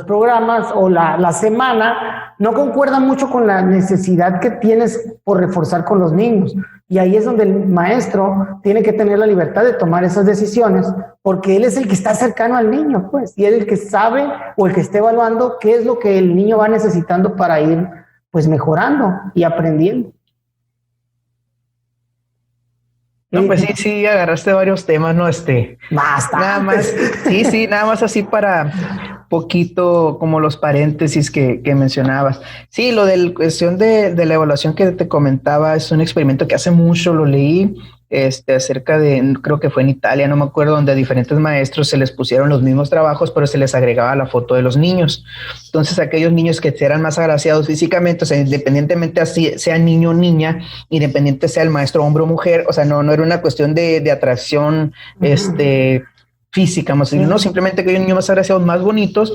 programas o la semana no concuerdan mucho con la necesidad que tienes por reforzar con los niños. Y ahí es donde el maestro tiene que tener la libertad de tomar esas decisiones, porque él es el que está cercano al niño, pues, y él es el que sabe o el que está evaluando qué es lo que el niño va necesitando para ir, pues, mejorando y aprendiendo. No, pues sí, agarraste varios temas, ¿no? Bastante. Nada más, sí, nada más así para poquito como los paréntesis que mencionabas. Sí, lo de la cuestión de la evaluación que te comentaba es un experimento que hace mucho lo leí, acerca de, creo que fue en Italia, no me acuerdo, donde a diferentes maestros se les pusieron los mismos trabajos, pero se les agregaba la foto de los niños. Entonces, aquellos niños que eran más agraciados físicamente, o sea, independientemente así sea niño o niña, independiente sea el maestro hombre o mujer, o sea, no era una cuestión de atracción, física, no, simplemente aquellos niños más agraciados, más bonitos,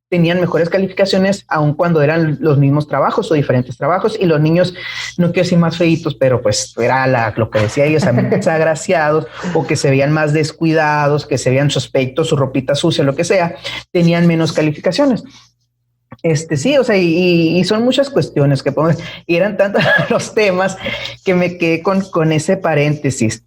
tenían mejores calificaciones aun cuando eran los mismos trabajos o diferentes trabajos, y los niños, no quiero decir más feitos, pero pues era lo que decía ellos, más agraciados, o que se veían más descuidados, que se veían su aspecto, su ropita sucia, lo que sea, tenían menos calificaciones. Sí, o sea, y son muchas cuestiones que podemos, y eran tantos los temas que me quedé con ese paréntesis.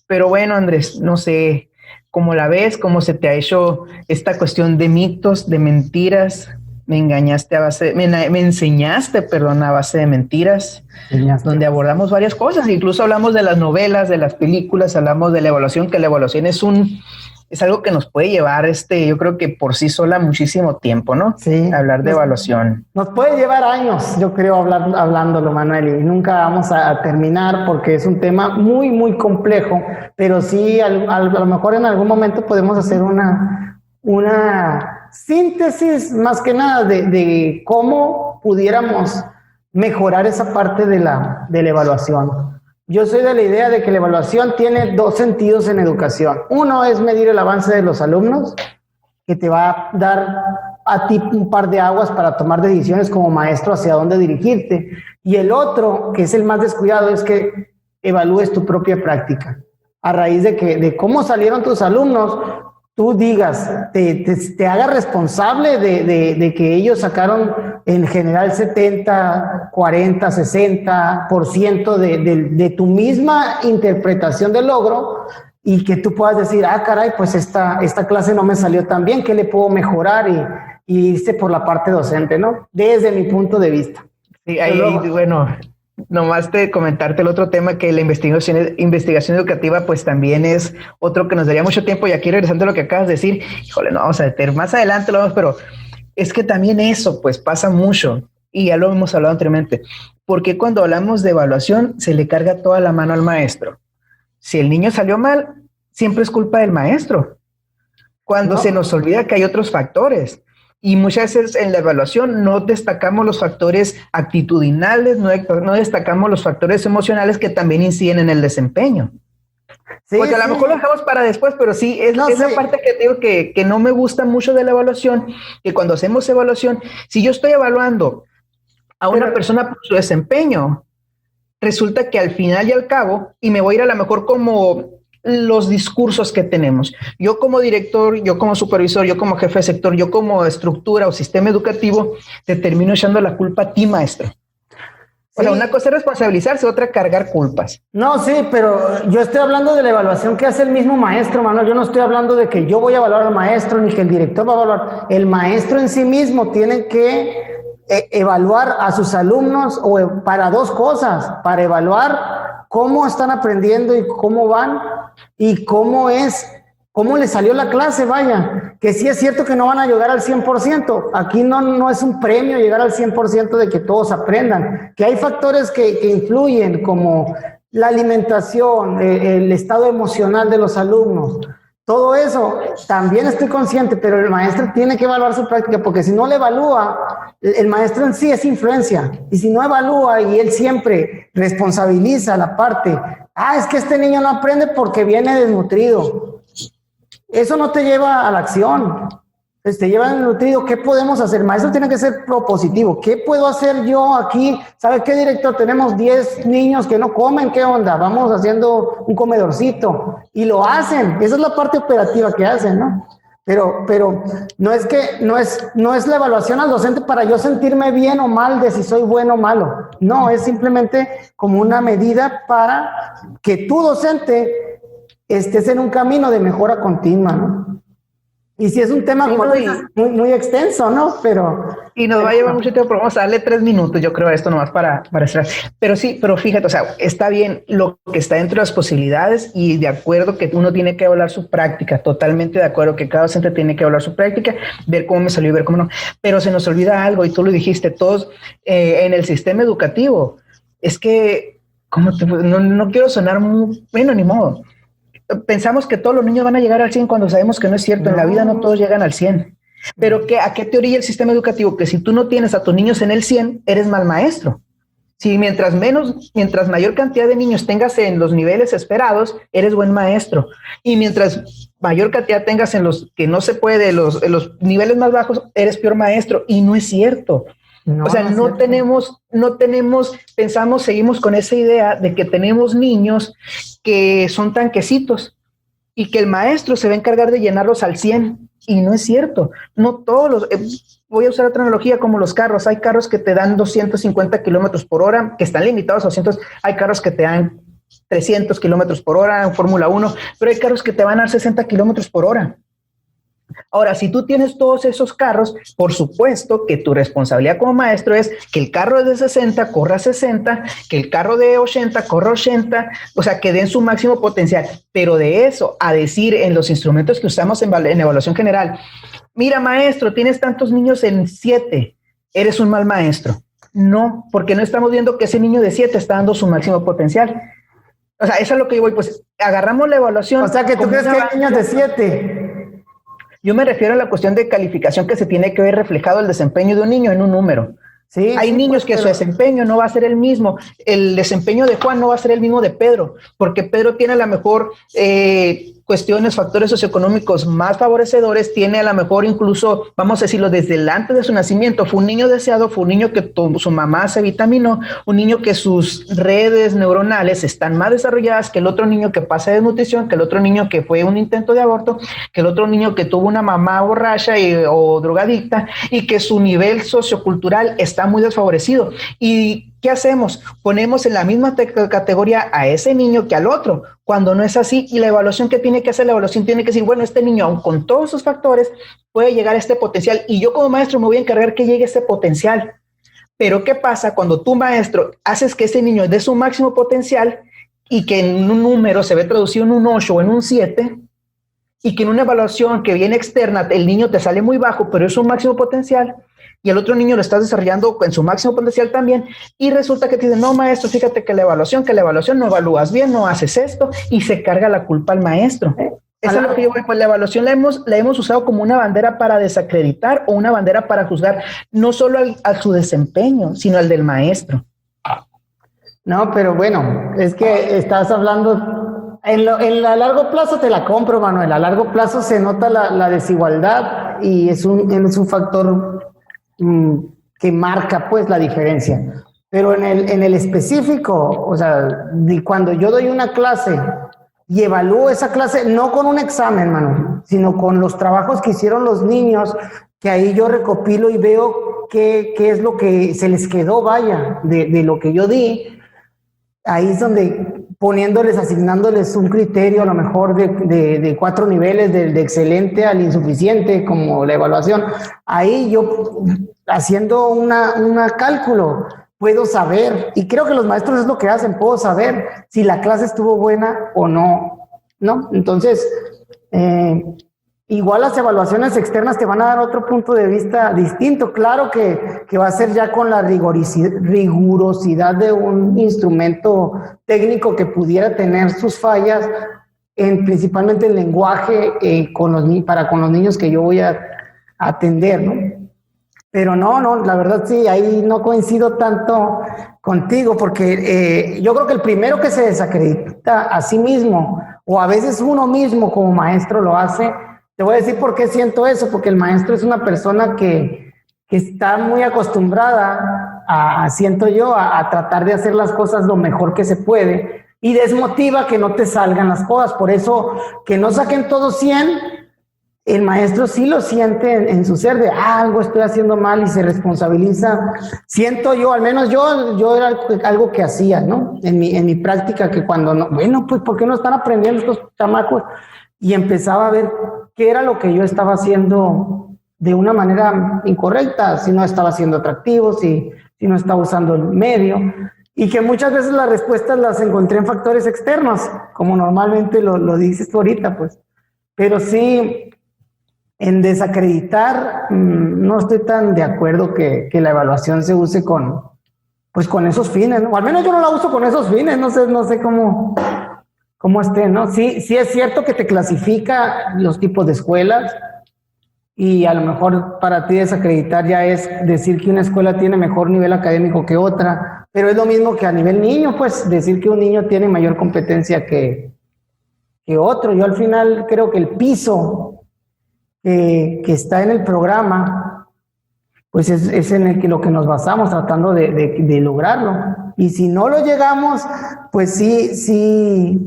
Pero bueno, Andrés, no sé, ¿cómo la ves? ¿Cómo se te ha hecho esta cuestión de mitos, de mentiras? Me enseñaste, perdón, a base de mentiras, donde abordamos varias cosas, incluso hablamos de las novelas, de las películas, hablamos de la evaluación, que la evaluación es algo que nos puede llevar, yo creo que por sí sola muchísimo tiempo, ¿no? Sí. Hablar de evaluación. Nos puede llevar años, yo creo, hablándolo, Manuel, y nunca vamos a terminar porque es un tema muy, muy complejo, pero sí, a lo mejor en algún momento podemos hacer una síntesis, más que nada, de cómo pudiéramos mejorar esa parte de la evaluación. Yo soy de la idea de que la evaluación tiene dos sentidos en educación. Uno es medir el avance de los alumnos, que te va a dar a ti un par de aguas para tomar decisiones como maestro hacia dónde dirigirte. Y el otro, que es el más descuidado, es que evalúes tu propia práctica. A raíz de cómo salieron tus alumnos, tú digas, te hagas responsable de que ellos sacaron en general 70, 40, 60% de tu misma interpretación del logro, y que tú puedas decir, caray, pues esta clase no me salió tan bien, ¿qué le puedo mejorar? Y irse por la parte docente, ¿no? Desde mi punto de vista. Sí, bueno, nomás comentarte el otro tema, que la investigación educativa pues también es otro que nos daría mucho tiempo, y aquí regresando a lo que acabas de decir, híjole, no vamos a meter, más adelante lo vamos, pero es que también eso pues pasa mucho, y ya lo hemos hablado anteriormente, porque cuando hablamos de evaluación se le carga toda la mano al maestro. Si el niño salió mal, siempre es culpa del maestro, cuando se nos olvida que hay otros factores. Y muchas veces en la evaluación no destacamos los factores actitudinales, no destacamos los factores emocionales que también inciden en el desempeño. Sí, porque a lo mejor lo dejamos para después, pero sí, es la parte que digo que no me gusta mucho de la evaluación, que cuando hacemos evaluación, si yo estoy evaluando a una persona por su desempeño, resulta que al final y al cabo, y me voy a ir a lo mejor como los discursos que tenemos. Yo como director, yo como supervisor, yo como jefe de sector, yo como estructura o sistema educativo, te termino echando la culpa a ti, maestro. O sea, una cosa es responsabilizarse, otra cargar culpas. No, sí, pero yo estoy hablando de la evaluación que hace el mismo maestro, Manuel. Yo no estoy hablando de que yo voy a evaluar al maestro ni que el director va a evaluar. El maestro en sí mismo tiene que evaluar a sus alumnos para dos cosas, para evaluar cómo están aprendiendo y cómo van y cómo les salió la clase, vaya, que sí es cierto que no van a llegar al 100%, aquí no es un premio llegar al 100% de que todos aprendan, que hay factores que influyen como la alimentación, el estado emocional de los alumnos, todo eso también estoy consciente, pero el maestro tiene que evaluar su práctica, porque si no le evalúa, el maestro en sí es influencia, y si no evalúa y él siempre responsabiliza la parte, es que este niño no aprende porque viene desnutrido. Eso no te lleva a la acción, te lleva al nutrido. ¿Qué podemos hacer? El maestro tiene que ser propositivo. ¿Qué puedo hacer yo aquí? ¿Sabe qué, director? Tenemos 10 niños que no comen, ¿qué onda? Vamos haciendo un comedorcito. Y lo hacen, esa es la parte operativa que hacen, ¿no? Pero no es la evaluación al docente para yo sentirme bien o mal de si soy bueno o malo. No, es simplemente como una medida para que tu docente estés en un camino de mejora continua, ¿no? Y si es un tema muy extenso, ¿no? Y nos va a llevar mucho tiempo, pero vamos a darle 3 minutos, yo creo, a esto nomás para estar. Pero sí, pero fíjate, o sea, está bien lo que está dentro de las posibilidades y de acuerdo que uno tiene que evaluar su práctica, totalmente de acuerdo que cada docente tiene que evaluar su práctica, ver cómo me salió y ver cómo no. Pero se nos olvida algo, y tú lo dijiste, todos en el sistema educativo, es que, no quiero sonar muy, bueno, ni modo. Pensamos que todos los niños van a llegar al 100 cuando sabemos que no es cierto. En la vida no todos llegan al 100. Pero ¿a qué te orilla el sistema educativo? Que si tú no tienes a tus niños en el 100, eres mal maestro. Si mientras mayor cantidad de niños tengas en los niveles esperados, eres buen maestro. Y mientras mayor cantidad tengas en los que no se puede, en los niveles más bajos, eres peor maestro. Y no es cierto. Seguimos con esa idea de que tenemos niños que son tanquecitos y que el maestro se va a encargar de llenarlos al 100, y no es cierto. No todos voy a usar otra analogía como los carros. Hay carros que te dan 250 kilómetros por hora, que están limitados a 200. Hay carros que te dan 300 kilómetros por hora en Fórmula 1, pero hay carros que te van a dar 60 kilómetros por hora. Ahora, si tú tienes todos esos carros, por supuesto que tu responsabilidad como maestro es que el carro de 60 corra 60, que el carro de 80 corra 80, o sea, que den su máximo potencial. Pero de eso a decir en los instrumentos que usamos en evaluación general, mira, maestro, tienes tantos niños en 7, eres un mal maestro. No, porque no estamos viendo que ese niño de 7 está dando su máximo potencial. O sea, eso es lo que yo voy, pues agarramos la evaluación. O sea, que tú crees que hay niños de 7. Yo me refiero a la cuestión de calificación que se tiene que ver reflejado el desempeño de un niño en un número. Sí, hay niños que su desempeño no va a ser el mismo. El desempeño de Juan no va a ser el mismo de Pedro, porque Pedro tiene a lo mejor factores socioeconómicos más favorecedores, tiene a lo mejor incluso, vamos a decirlo, desde el antes de su nacimiento, fue un niño deseado, fue un niño que su mamá se vitaminó, un niño que sus redes neuronales están más desarrolladas que el otro niño que pasa de nutrición, que el otro niño que fue un intento de aborto, que el otro niño que tuvo una mamá borracha o drogadicta, y que su nivel sociocultural está muy desfavorecido. ¿Y qué hacemos? Ponemos en la misma categoría a ese niño que al otro, cuando no es así. Y la evaluación que tiene que hacer, la evaluación tiene que decir, bueno, este niño, aun con todos sus factores, puede llegar a este potencial, y yo como maestro me voy a encargar que llegue a ese potencial. Pero ¿qué pasa cuando tú, maestro, haces que ese niño dé su máximo potencial y que en un número se ve traducido en un 8 o en un 7, y que en una evaluación que viene externa el niño te sale muy bajo, pero es un máximo potencial, y el otro niño lo estás desarrollando en su máximo potencial también, y resulta que te dicen, no, maestro, fíjate que la evaluación no evalúas bien, no haces esto, y se carga la culpa al maestro. Eso es lo que yo voy, pues la evaluación la hemos usado como una bandera para desacreditar o una bandera para juzgar no solo a su desempeño, sino al del maestro. No, pero bueno, es que estás hablando, a largo plazo te la compro, Manuel, a largo plazo se nota la desigualdad y es un factor que marca pues la diferencia. Pero en el específico, o sea, cuando yo doy una clase y evalúo esa clase, no con un examen, Manuel, sino con los trabajos que hicieron los niños, que ahí yo recopilo y veo qué es lo que se les quedó, vaya, de lo que yo di. Ahí es donde asignándoles un criterio a lo mejor de 4 niveles, de excelente al insuficiente, como la evaluación. Ahí yo, haciendo una cálculo, puedo saber, y creo que los maestros es lo que hacen, puedo saber si la clase estuvo buena o no, ¿no? Entonces, igual las evaluaciones externas te van a dar otro punto de vista distinto. Claro que va a ser ya con la rigurosidad de un instrumento técnico que pudiera tener sus fallas, principalmente el lenguaje para con los niños que yo voy a atender, ¿no? Pero no, la verdad sí, ahí no coincido tanto contigo, porque yo creo que el primero que se desacredita a sí mismo, o a veces uno mismo como maestro lo hace. Te voy a decir por qué siento eso, porque el maestro es una persona que está muy acostumbrada, siento yo, a tratar de hacer las cosas lo mejor que se puede, y desmotiva que no te salgan las cosas. Por eso, que no saquen todos 100, el maestro sí lo siente en su ser de algo estoy haciendo mal y se responsabiliza. Siento yo, al menos yo era algo que hacía, ¿no? En mi práctica, que cuando no, bueno, pues ¿por qué no están aprendiendo estos chamacos? Y empezaba a ver qué era lo que yo estaba haciendo de una manera incorrecta, si no estaba siendo atractivo, si no estaba usando el medio, y que muchas veces las respuestas las encontré en factores externos, como normalmente lo dices tú ahorita, pues. Pero sí, en desacreditar, no estoy tan de acuerdo que la evaluación se use con esos fines, ¿no? O al menos yo no la uso con esos fines, no sé cómo esté, ¿no? Sí es cierto que te clasifica los tipos de escuelas, y a lo mejor para ti desacreditar ya es decir que una escuela tiene mejor nivel académico que otra, pero es lo mismo que a nivel niño, pues decir que un niño tiene mayor competencia que otro. Yo al final creo que el piso que está en el programa, pues es en el que lo que nos basamos tratando de lograrlo. Y si no lo llegamos, pues sí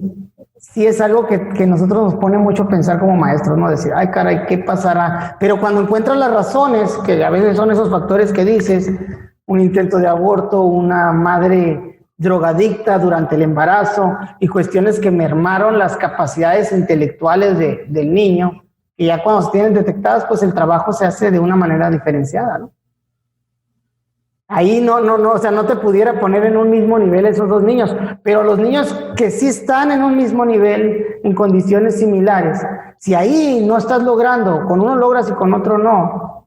es algo que nosotros nos pone mucho a pensar como maestros, ¿no? Decir, ay caray, ¿qué pasará? Pero cuando encuentras las razones, que a veces son esos factores que dices, un intento de aborto, una madre drogadicta durante el embarazo, y cuestiones que mermaron las capacidades intelectuales del niño, y ya cuando se tienen detectadas, pues el trabajo se hace de una manera diferenciada, ¿no? Ahí no, o sea, no te pudiera poner en un mismo nivel esos dos niños, pero los niños que sí están en un mismo nivel, en condiciones similares, si ahí no estás logrando, con uno logras y con otro no,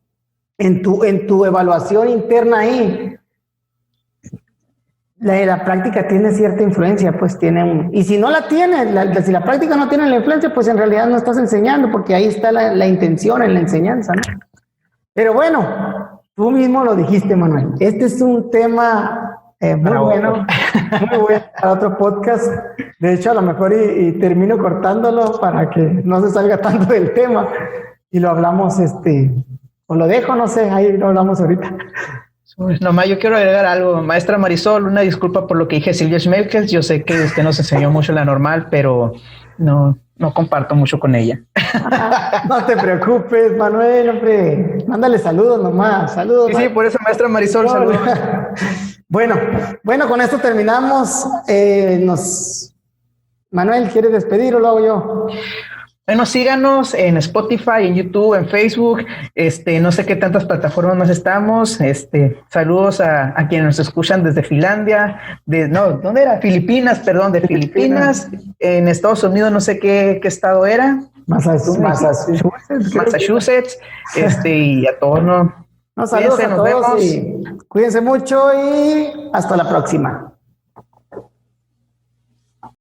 en tu evaluación interna ahí, la práctica tiene cierta influencia, pues y si no la tiene, si la práctica no tiene la influencia, pues en realidad no estás enseñando, porque ahí está la intención en la enseñanza, ¿no? Pero bueno, tú mismo lo dijiste, Manuel, este es un tema muy bueno para otro podcast. De hecho, a lo mejor y termino cortándolo para que no se salga tanto del tema, y lo hablamos, o lo dejo, no sé, ahí lo hablamos ahorita. Pues nomás yo quiero agregar algo. Maestra Marisol, una disculpa por lo que dije Silvia Schmeckels. Yo sé que usted nos enseñó mucho la normal, pero no comparto mucho con ella. No te preocupes, Manuel, hombre. Mándale saludos nomás. Saludos. Sí, por eso, maestra Marisol, saludos. Bueno, con esto terminamos. Manuel, ¿quieres despedir o lo hago yo? Bueno, síganos en Spotify, en YouTube, en Facebook, no sé qué tantas plataformas más estamos. Saludos a quienes nos escuchan desde Finlandia, ¿dónde era? Filipinas, de Filipinas. En Estados Unidos, no sé qué estado era. Massachusetts, y a todos, ¿no? Saludos a todos, y cuídense mucho y hasta la próxima.